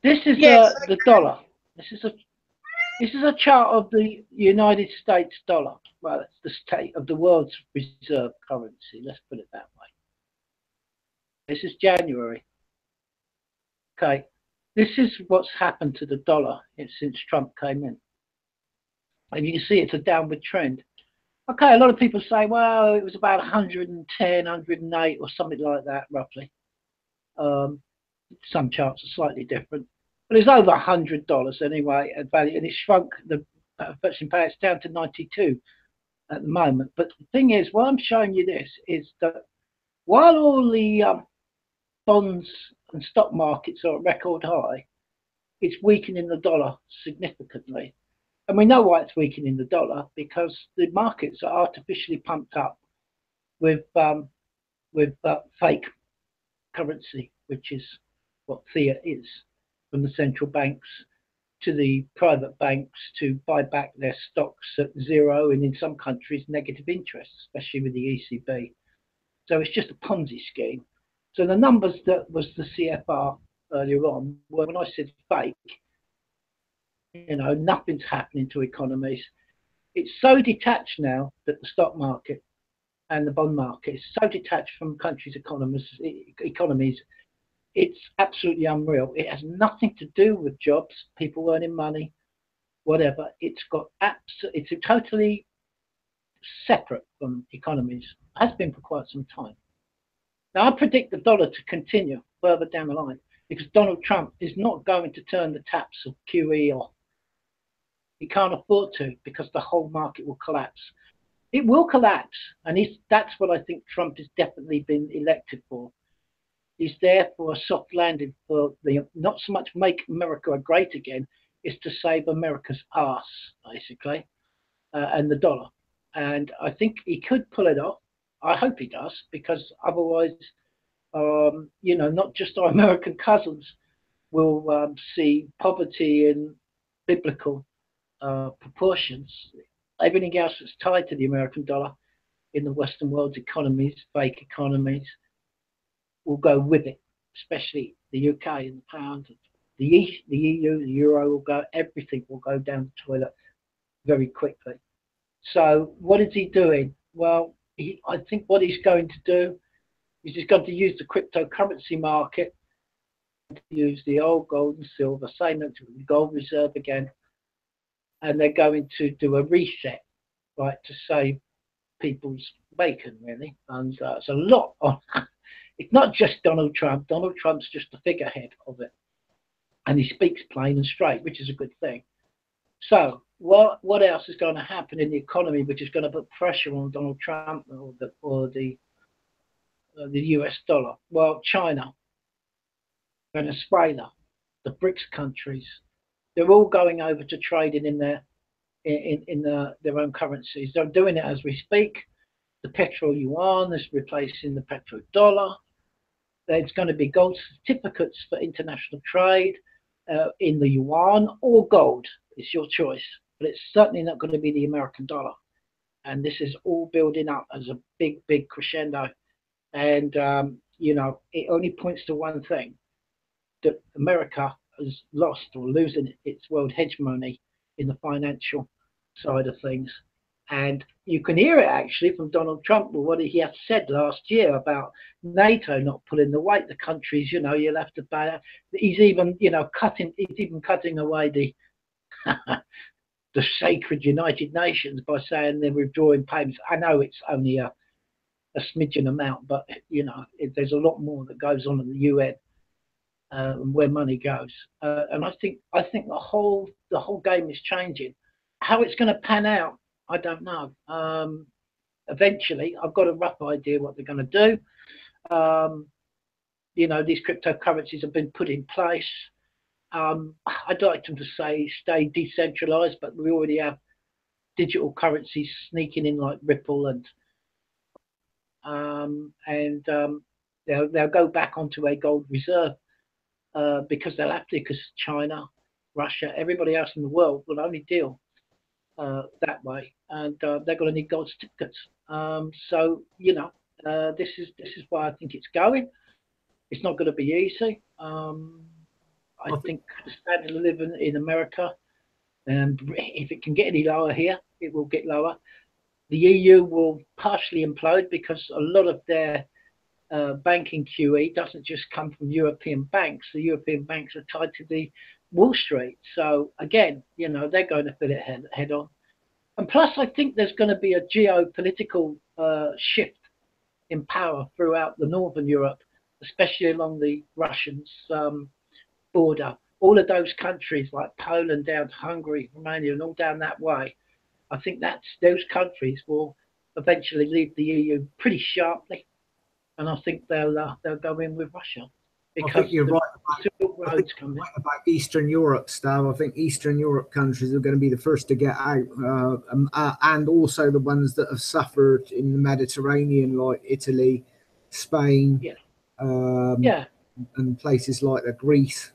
This is Yes, the dollar. This is a chart of the United States dollar. Well, it's the state of the world's reserve currency. Let's put it that way. This is January. Okay. This is what's happened to the dollar since Trump came in. And you can see it's a downward trend. Okay, a lot of people say, well, it was about 110, 108 or something like that, roughly. Some charts are slightly different. But it's over $100 anyway at value, and it shrunk the purchasing power. It's down to 92 at the moment. But the thing is, why I'm showing you this is that while all the bonds and stock markets are at record high, it's weakening the dollar significantly. And we know why it's weakening the dollar, because the markets are artificially pumped up with fake currency, which is what fiat is, from the central banks to the private banks to buy back their stocks at zero, and in some countries negative interest, especially with the ECB. So it's just a Ponzi scheme. So the numbers that was the CFR earlier on, when I said fake, you know, nothing's happening to economies. It's so detached now that the stock market and the bond market is so detached from countries' economies. It's absolutely unreal. It has nothing to do with jobs, people earning money, whatever. It's totally separate from economies. It has been for quite some time. Now, I predict the dollar to continue further down the line because Donald Trump is not going to turn the taps of QE off. He can't afford to, because the whole market will collapse. It will collapse, and that's what I think Trump has definitely been elected for. He's there for a soft landing, for not so much make America great again, is to save America's ass, basically, and the dollar. And I think he could pull it off. I hope he does, because otherwise, you know, not just our American cousins will see poverty in biblical proportions. Everything else that's tied to the American dollar in the Western world's economies, fake economies, will go with it, especially the UK and the pound, the EU, the euro will go, everything will go down the toilet very quickly. So what is he doing? Well, I think what he's going to do is he's going to use the cryptocurrency market, to use the old gold and silver, same as the gold reserve again, and they're going to do a reset, right, to save people's bacon, really. And it's a lot on. It's not just Donald Trump. Donald Trump's just the figurehead of it, and he speaks plain and straight, which is a good thing. So what else is going to happen in the economy, which is going to put pressure on Donald Trump or the US dollar? Well, China, Venezuela, the BRICS countries, they're all going over to trading in their own currencies. They're doing it as we speak. The petro yuan is replacing the petro dollar. There's going to be gold certificates for international trade in the yuan or gold. It's your choice, but it's certainly not going to be the American dollar. And this is all building up as a big, big crescendo. And, you know, it only points to one thing, that America has lost or losing its world hegemony in the financial side of things. And you can hear it actually from Donald Trump, with what he has said last year about NATO not pulling the weight. The countries, you know, you'll have to pay. He's even, you know, cutting away the the sacred United Nations by saying they're withdrawing payments. I know it's only a smidgen amount, but you know, there's a lot more that goes on in the UN where money goes. And I think the whole game is changing. How it's going to pan out, I don't know. Eventually, I've got a rough idea what they're going to do. You know, these cryptocurrencies have been put in place. I'd like them to stay decentralized, but we already have digital currencies sneaking in like Ripple, and they'll go back onto a gold reserve because they'll have to, because China, Russia, everybody else in the world will only deal that way, and they're going to need gold certificates. So you know, this is why I think it's going. It's not going to be easy. I think the standard of living in America, and if it can get any lower here, it will get lower. The EU will partially implode because a lot of their banking QE doesn't just come from European banks. The European banks are tied to the Wall Street. So again, you know, they're going to feel it head on. And plus, I think there's going to be a geopolitical shift in power throughout the Northern Europe, especially along the Russians' border. All of those countries like Poland down to Hungary, Romania, and all down that way. I think those countries will eventually leave the EU pretty sharply, and I think they'll go in with Russia. Because I think you're right about Eastern Europe, Stav. I think Eastern Europe countries are going to be the first to get out, and also the ones that have suffered in the Mediterranean, like Italy, Spain, and places like Greece.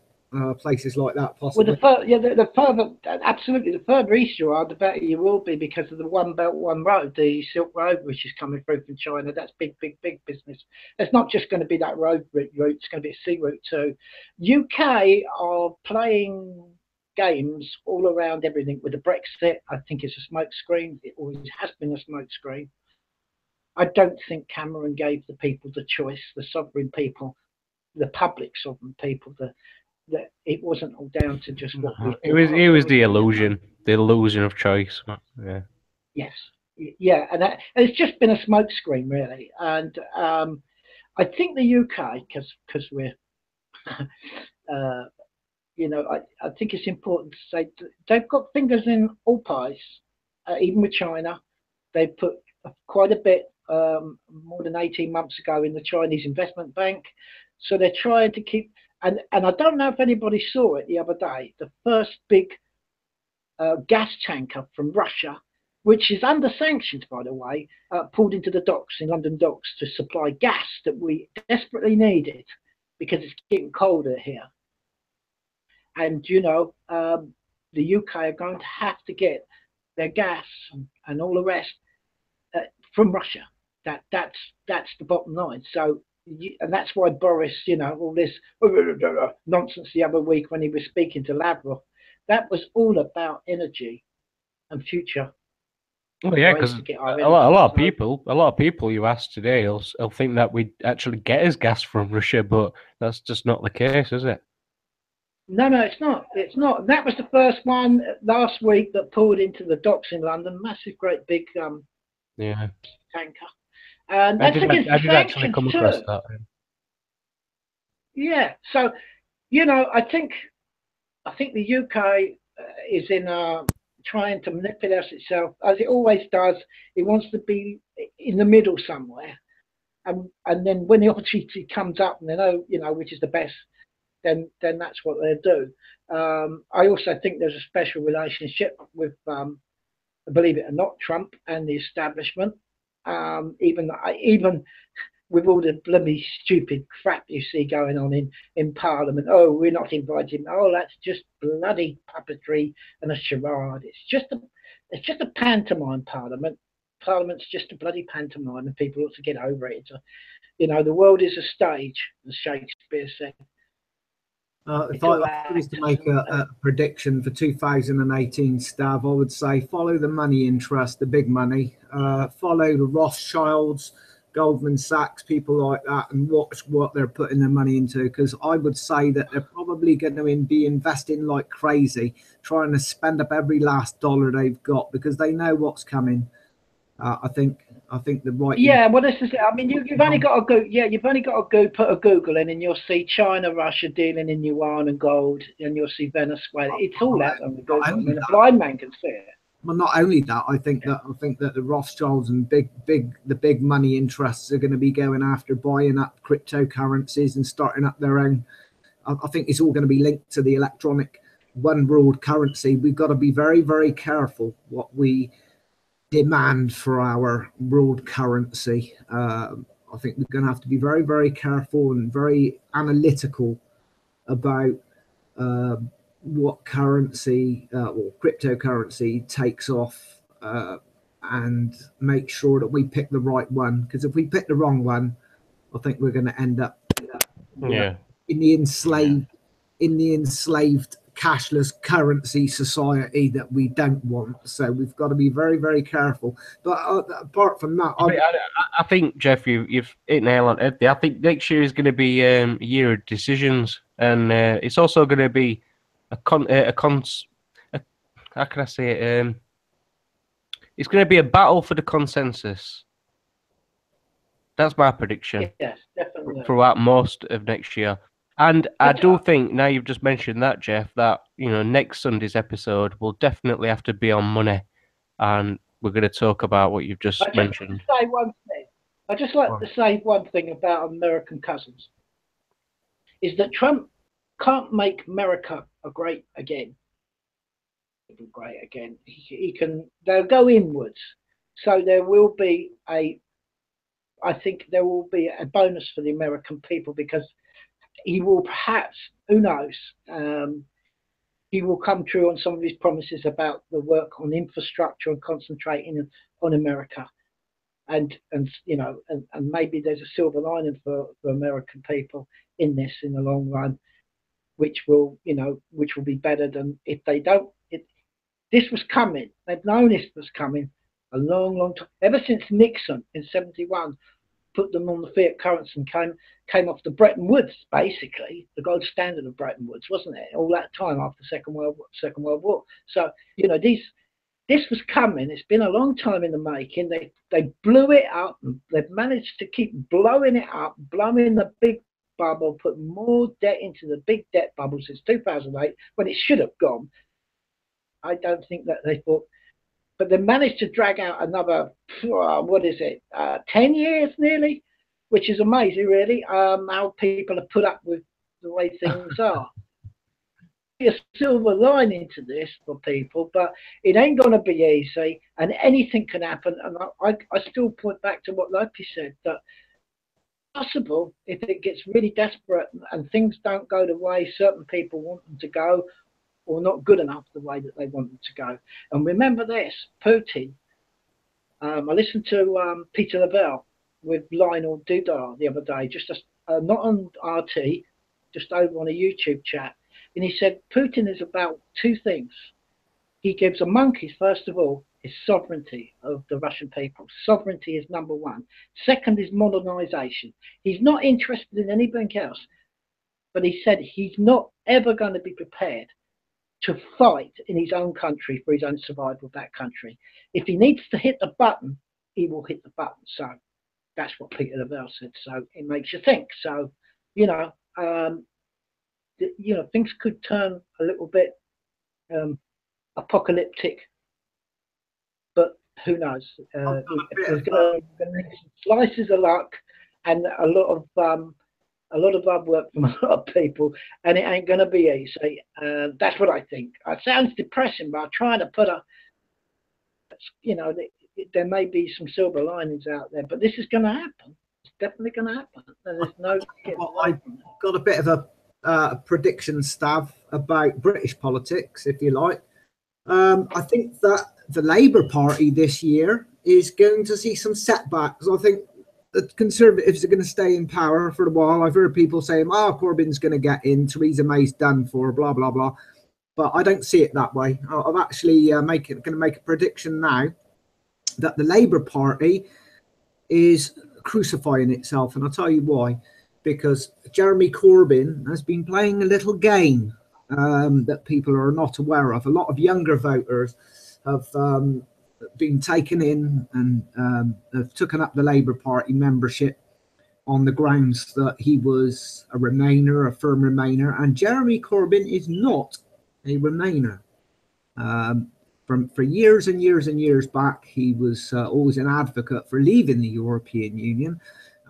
Places like that, possibly. Well, the further, absolutely, the further east you are, the better you will be, because of the One Belt, One Road, the Silk Road, which is coming through from China. That's big, big, big business. It's not just going to be that road route; it's going to be a sea route too. UK are playing games all around everything with the Brexit. I think it's a smokescreen. It always has been a smokescreen. I don't think Cameron gave the people the choice, the sovereign people, the public sovereign people, that it wasn't all down to just what we. It was the illusion of choice. Yeah. Yes. Yeah, and it's just been a smokescreen, really. And I think the UK, because we're, you know, I think it's important to say they've got fingers in all pies, even with China. They put quite a bit more than 18 months ago in the Chinese investment bank, so they're trying to keep. And I don't know if anybody saw it the other day, the first big gas tanker from Russia, which is under sanctions, by the way, pulled into the docks, in London docks, to supply gas that we desperately needed because it's getting colder here. And, you know, the UK are going to have to get their gas and all the rest from Russia. That's the bottom line. So, and that's why Boris, you know, all this nonsense the other week when he was speaking to Lavrov, that was all about energy and future. Well, yeah, because a lot of people you ask today will think that we actually get his gas from Russia, but that's just not the case, is it? No, it's not. It's not. That was the first one last week that pulled into the docks in London. Massive, great big tanker. And I did actually come across that. Yeah. So, you know, I think the UK is in trying to manipulate itself, as it always does. It wants to be in the middle somewhere, and then when the opportunity comes up and they know, you know, which is the best, then that's what they'll do. I also think there's a special relationship with, believe it or not, Trump and the establishment. even with all the bloody stupid crap you see going on in Parliament. Oh, we're not invited. Oh, that's just bloody puppetry and a charade. It's just a pantomime. Parliament's just a bloody pantomime, and people ought to get over it. The world is a stage, as Shakespeare said. If I was to make a prediction for 2018, Stav, I would say follow the money interest, the big money, follow the Rothschilds, Goldman Sachs, people like that, and watch what they're putting their money into, because I would say that they're probably going to be investing like crazy, trying to spend up every last dollar they've got, because they know what's coming. I think the right. Yeah, well, this is it. I mean, you've only got to go. Yeah, you've only got to go put a Google in, and you'll see China, Russia dealing in yuan and gold, and you'll see Venezuela. It's all out on the Google. I mean, a blind man can see it. Well, not only that, I think that the Rothschilds and the big money interests are going to be going after buying up cryptocurrencies and starting up their own. I think it's all going to be linked to the electronic one world currency. We've got to be very, very careful what we demand for our world currency. I think we're going to have to be very, very careful and very analytical about what currency or cryptocurrency takes off, and make sure that we pick the right one. Because if we pick the wrong one, I think we're going to end up in the enslaved cashless currency society that we don't want. So we've got to be very, very careful. But apart from that, I think, Geoff, you've hit nail on it. I think next year is going to be a year of decisions, and it's also going to be how can I say it? It's going to be a battle for the consensus. That's my prediction. Yes, definitely. Throughout most of next year. And I do think, now you've just mentioned that, Geoff, that next Sunday's episode will definitely have to be on money, and we're going to talk about what you've just mentioned. I'd just like to say one thing about American cousins, is that Trump can't make America great again. Great again. They'll go inwards. So there will be I think there will be a bonus for the American people, because he will perhaps, who knows, he will come true on some of his promises about the work on infrastructure and concentrating on America. And maybe there's a silver lining for American people in this in the long run, which will be better than if they don't. This was coming. They've known this was coming a long, long time. Ever since Nixon in '71 put them on the fiat currency and came off the Bretton Woods, basically the gold standard of Bretton Woods, wasn't it? All that time after Second World War. So this was coming. It's been a long time in the making. They blew it up. They've managed to keep blowing it up, blowing the big bubble, put more debt into the big debt bubble since 2008, when it should have gone. I don't think that they thought, but they managed to drag out another 10 years nearly, which is amazing, really. How people have put up with the way things are. A silver lining to this for people, but it ain't going to be easy, and anything can happen. And I still point back to what Lopi said, that possible, if it gets really desperate and things don't go the way certain people want them to go, or not good enough the way that they want them to go. And remember this, Putin, I listened to Peter Lavelle with Lionel Dudar the other day, not on RT, just over on a YouTube chat. And he said Putin is about two things. He gives a monkey, first of all, is sovereignty of the Russian people. Sovereignty is number one. Second is modernization. He's not interested in anything else. But he said he's not ever going to be prepared to fight in his own country for his own survival of that country. If he needs to hit the button, he will hit the button. So that's what Peter Lavelle said. So it makes you think. So, things could turn a little bit apocalyptic, but who knows? There's going to be some slices of luck and a lot of hard work from a lot of people, and it ain't going to be easy. That's what I think. It sounds depressing, but I'm trying to put there may be some silver linings out there, but this is going to happen. It's definitely going to happen. There's no getting away I've from it. got a bit of a prediction, Stav, about British politics, if you like. I think that the Labour Party this year is going to see some setbacks. I think the Conservatives are going to stay in power for a while. I've heard people saying, "Oh, Corbyn's going to get in, Theresa May's done for," blah blah blah. But I don't see it that way. I'm actually going to make a prediction now that the Labour Party is crucifying itself, and I'll tell you why. Because Jeremy Corbyn has been playing a little game that people are not aware of. A lot of younger voters have been taken in and have taken up the Labour Party membership on the grounds that he was a Remainer, a firm Remainer, and Jeremy Corbyn is not a Remainer. For years and years and years back, he was always an advocate for leaving the European Union,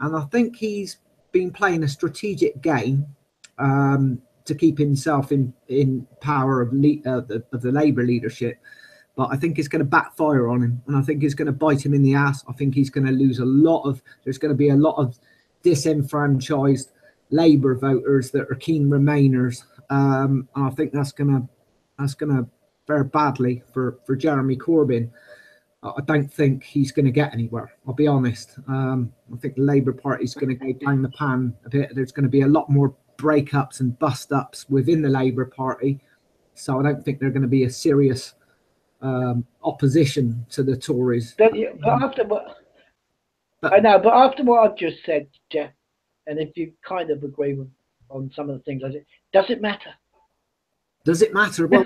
and I think he's been playing a strategic game to keep himself in power of the Labour leadership. But I think it's going to backfire on him, and I think it's going to bite him in the ass. I think he's going to lose there's going to be a lot of disenfranchised Labour voters that are keen Remainers. And I think that's going to fare badly for Jeremy Corbyn. I don't think he's going to get anywhere. I'll be honest. I think the Labour Party is going to go down the pan a bit. There's going to be a lot more breakups and bust-ups within the Labour Party. So I don't think they're going to be a serious opposition to the Tories. But after what I've just said, Geoff, and if you kind of agree on some of the things I said, does it matter? Does it matter? Well,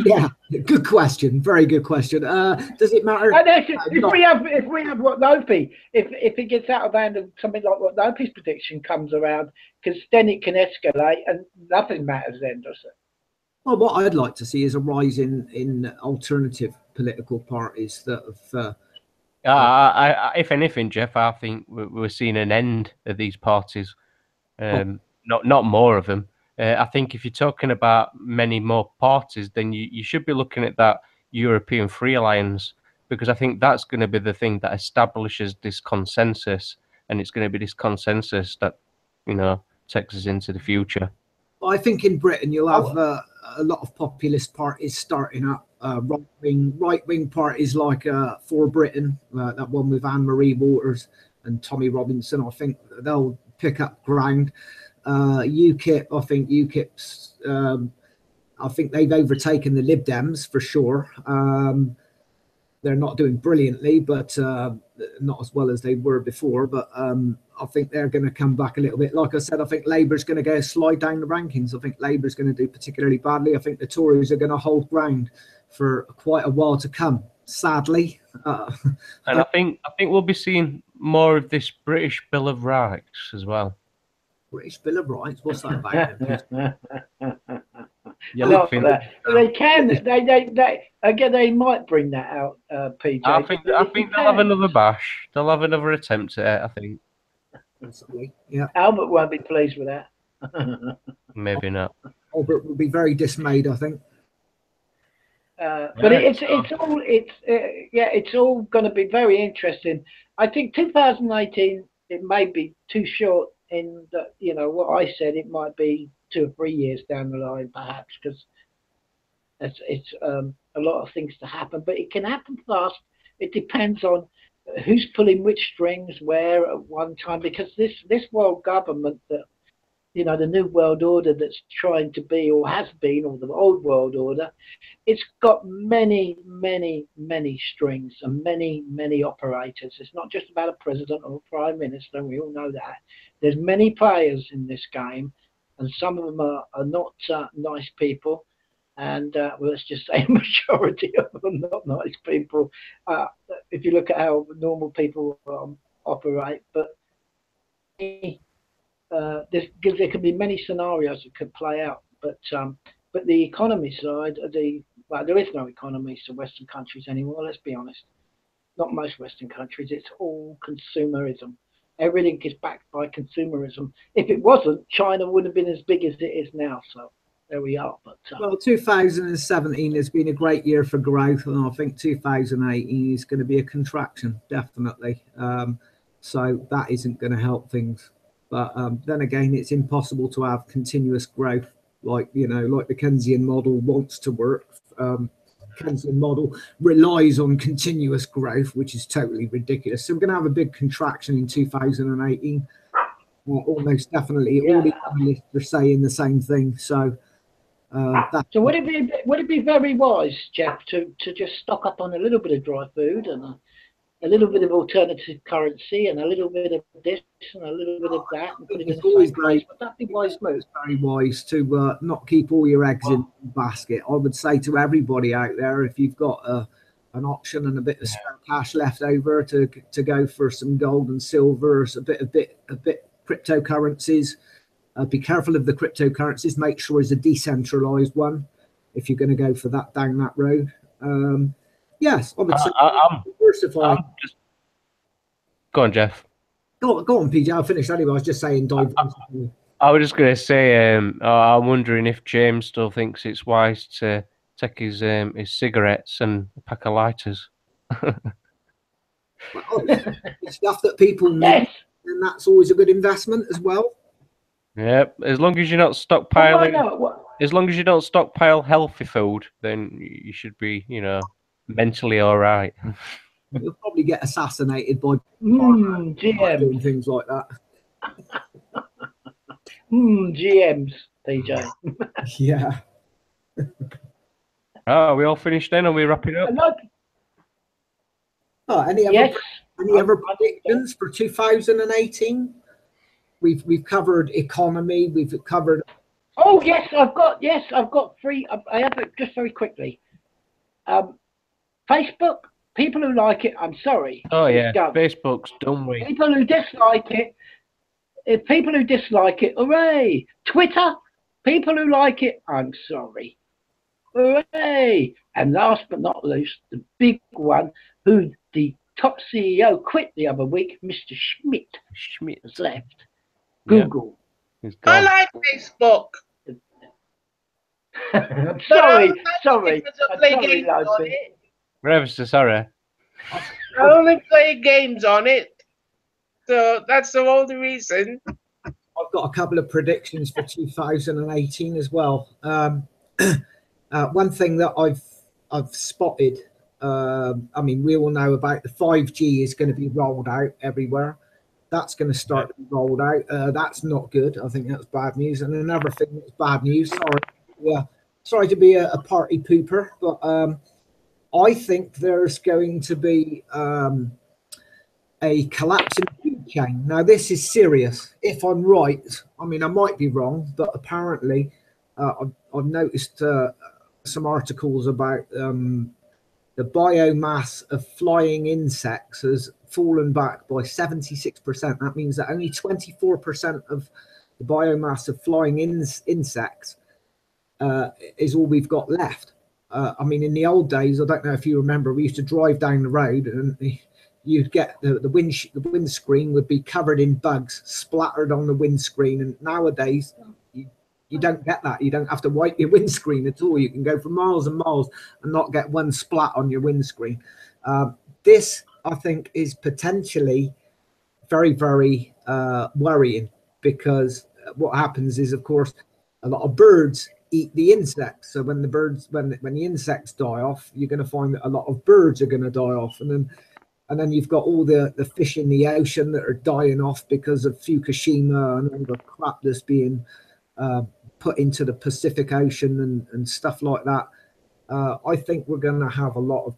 yeah, good question. Very good question. Does it matter? And if we have what Lopi, if it gets out of hand and something like what Lopi's prediction comes around, because then it can escalate and nothing matters then, does it? Well, what I'd like to see is a rise in alternative political parties that have. If anything, Geoff, I think we're seeing an end of these parties, not more of them. I think if you're talking about many more parties, then you should be looking at that European Free Alliance, because I think that's going to be the thing that establishes this consensus, and it's going to be this consensus that, takes us into the future. I think in Britain you'll have a lot of populist parties starting up, right-wing parties like For Britain, that one with Anne-Marie Waters and Tommy Robinson. I think they'll pick up ground. UKIP, I think they've overtaken the Lib Dems for sure. They're not doing brilliantly, but not as well as they were before. But I think they're going to come back a little bit. Like I said, I think Labour's going to go slide down the rankings. I think Labour's going to do particularly badly. I think the Tories are going to hold ground for quite a while to come, sadly. And I think we'll be seeing more of this British Bill of Rights as well. British Bill of Rights? What's that about? They can. They might bring that out, PJ. I think they'll have another bash. They'll have another attempt at it, I think. Yeah. Albert won't be pleased with that. Maybe not. Albert will be very dismayed, I think. But it's all going to be very interesting. I think 2018 it may be too short in that, what I said, it might be 2 or 3 years down the line perhaps, because it's a lot of things to happen, but it can happen fast. It depends on who's pulling which strings where at one time, because this world government that, the new world order that's trying to be or has been, or the old world order, it's got many, many, many strings and many, many operators. It's not just about a president or a prime minister, and we all know that. There's many players in this game, and some of them are not nice people, and let's just say a majority of them not nice people, if you look at how normal people operate. But there can be many scenarios that could play out, but the economy side, there is no economy to Western countries anymore. Let's be honest, not most Western countries. It's all consumerism. Everything is backed by consumerism. If it wasn't, China wouldn't have been as big as it is now. So there we are. But well, 2017 has been a great year for growth, and I think 2018 is going to be a contraction, definitely. So that isn't going to help things. But then again, it's impossible to have continuous growth like the Keynesian model wants to work. Keynesian model relies on continuous growth, which is totally ridiculous. So we're going to have a big contraction in 2018. Almost definitely, all the analysts are saying the same thing. So, so would it be very wise, Geoff, to just stock up on a little bit of dry food and a little bit of alternative currency and a little bit of this and a little bit of that and put it in the same place? Would that be wise move? It's very wise to not keep all your eggs in the basket. I would say to everybody out there, if you've got an option and a bit of spare cash left over, to go for some gold and silver, a bit cryptocurrencies. Be careful of the cryptocurrencies. Make sure it's a decentralized one if you're going to go for that down that road. Yes, I would say diversify. Go on, Geoff. Go on, PJ. I'll finish anyway. I was just saying diversify. I was just going to say, I'm wondering if James still thinks it's wise to take his cigarettes and a pack of lighters. Well, it's stuff that people need, and that's always a good investment as well. Yep, as long as you're not stockpiling, as long as you don't stockpile healthy food, then you should be, mentally all right. You'll probably get assassinated by GM and things like that. GMs, PJ. Yeah. Oh, are we all finished then? Are we wrapping up? Any other predictions for 2018? We've covered economy. We've covered. Oh yes, I've got three. I have it just very quickly. Facebook. People who like it, I'm sorry. Oh yeah, Facebook's done with. People who dislike it, hooray! Twitter. People who like it, I'm sorry. Hooray! And last but not least, the big one, who the top CEO quit the other week, Mr. Schmidt has left. Google. Yep. I like Facebook. I'm sorry. We're ever so sorry. I only play games on it. So that's the only reason. I've got a couple of predictions for 2018 as well. One thing that I've spotted, we all know about the 5G is going to be rolled out everywhere. That's going to start to be rolled out. That's not good. I think that's bad news. And another thing that's bad news, sorry to be a party pooper, but I think there's going to be a collapse in the food chain. Now, this is serious. If I'm right, I might be wrong, but apparently I've noticed some articles about the biomass of flying insects has fallen back by 76%. That means that only 24% of the biomass of flying insects is all we've got left. In the old days, I don't know if you remember, we used to drive down the road and you'd get the windscreen would be covered in bugs splattered on the windscreen. And nowadays, you don't get that. You don't have to wipe your windscreen at all. You can go for miles and miles and not get one splat on your windscreen. This, I think, is potentially very, very worrying, because what happens is, of course, a lot of birds eat the insects. So when the insects die off, you're going to find that a lot of birds are going to die off, and then you've got all the fish in the ocean that are dying off because of Fukushima and all the crap that's being put into the Pacific Ocean and stuff like that. I think we're going to have a lot of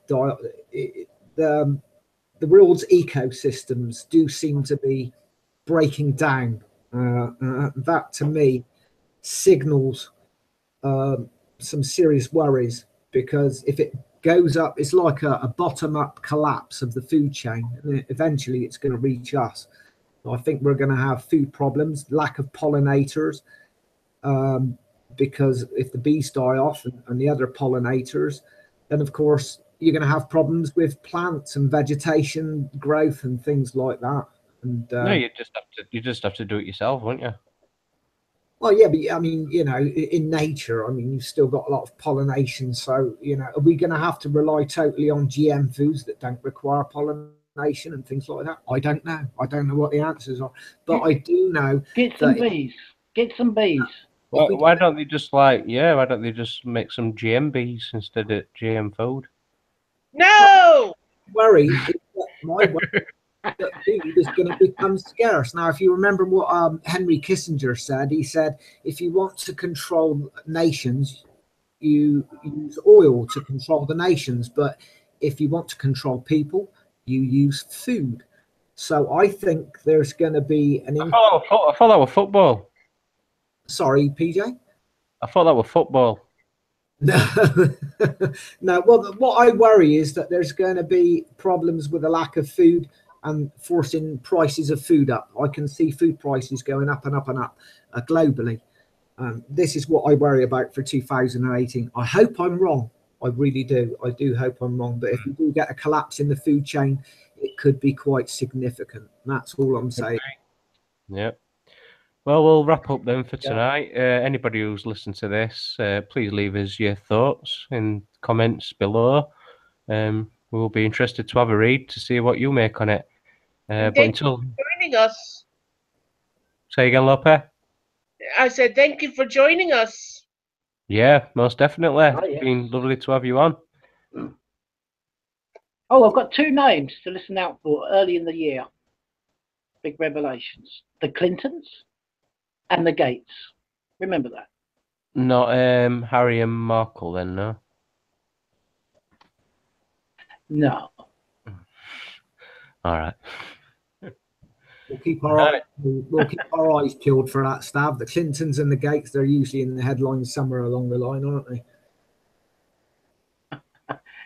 the world's ecosystems do seem to be breaking down. That to me signals some serious worries, because if it goes up, it's like a bottom-up collapse of the food chain, and eventually it's going to reach us. I think we're going to have food problems, lack of pollinators, because if the bees die off and the other pollinators, then of course you're going to have problems with plants and vegetation growth and things like that. And no, you just have to do it yourself, won't you? Well, yeah, but I mean, you know, in nature, I mean, you've still got a lot of pollination. So, you know, are we going to have to rely totally on GM foods that don't require pollination and things like that? I don't know. I don't know what the answers are, but I do know Get some bees. Get some bees. Why don't they just why don't they just make some GM bees instead of GM food? No. Worry is that my worry that food is going to become scarce. Now, if you remember what Henry Kissinger said, he said, if you want to control nations, you use oil to control the nations. But if you want to control people, you use food. So I think there's going to be an... I thought that was football. Sorry, PJ? I thought that was football. No, no. Well, what I worry is that there's going to be problems with the lack of food and forcing prices of food up. I can see food prices going up and up and up globally. This is what I worry about for 2018. I hope I'm wrong. I really do. I do hope I'm wrong. But if we do get a collapse in the food chain, it could be quite significant. That's all I'm saying. Yeah. Well, we'll wrap up then for tonight. Anybody who's listened to this, please leave us your thoughts in comments below. We'll be interested to have a read to see what you make on it. But until joining us. Say again, Lope. I said thank you for joining us. Yeah, most definitely. Oh, It's been lovely to have you on. Oh, I've got 2 names to listen out for early in the year. Big revelations. The Clintons and the Gates. Remember that. Not Harry and Markle then, no? No. All right. We'll keep our eyes peeled for that, Stav. The Clintons and the Gates, they're usually in the headlines somewhere along the line, aren't they?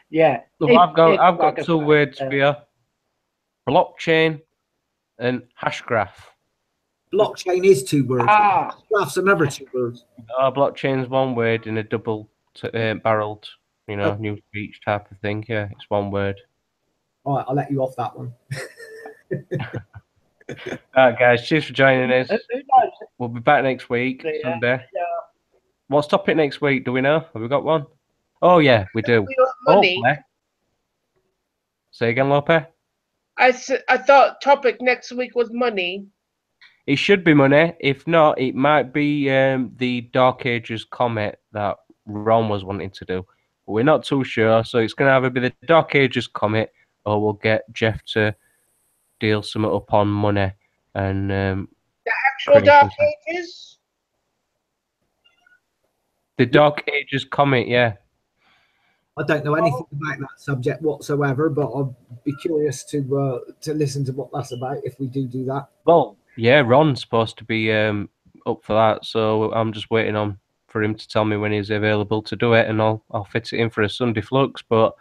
Yeah. Look, I've got 2 words for you. Blockchain and hashgraph. Blockchain is 2 words. Hashgraph's another 2 words. Blockchain's 1 word in a double barreled, new speech type of thing. Yeah, it's 1 word. All right, I'll let you off that one. All right, guys. Cheers for joining us. We'll be back next week, Sunday. Yeah. What's topic next week? Do we know? Have we got one? Oh, yeah, we do. Money. Say again, Lope. I thought topic next week was money. It should be money. If not, it might be the Dark Ages comet that Ron was wanting to do. But we're not too sure, so it's going to either be the Dark Ages comet or we'll get Geoff to deal something up on money and the actual Dark Ages. The Dark Ages comet, yeah. I don't know anything about that subject whatsoever, but I'll be curious to listen to what that's about if we do that. Well, yeah, Ron's supposed to be up for that, so I'm just waiting for him to tell me when he's available to do it, and I'll fit it in for a Sunday Flux. But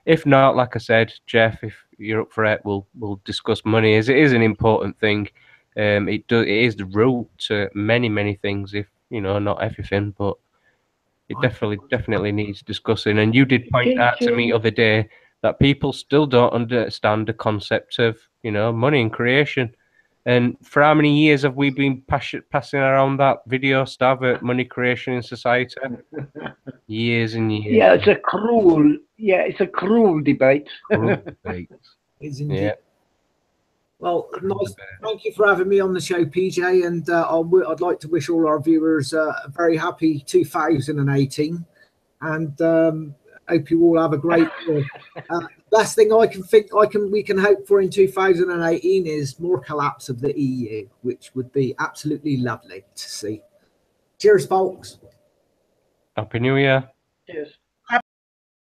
if not, like I said, Geoff, if you're up for it, we'll discuss money, as it is an important thing. It is the root to many things, if not everything, but it definitely needs discussing. And you did point out to me the other day that people still don't understand the concept of money and creation. And for how many years have we been passing around that video, Stav, at money creation in society? Years and years. Yeah, it's a cruel debate. It's indeed. Yeah. Well, nice. Thank you for having me on the show, PJ. And I'd like to wish all our viewers a very happy 2018. And hope you all have a great year. Best thing we can hope for in 2018 is more collapse of the EU, which would be absolutely lovely to see. Cheers, folks. Happy New Year. Cheers.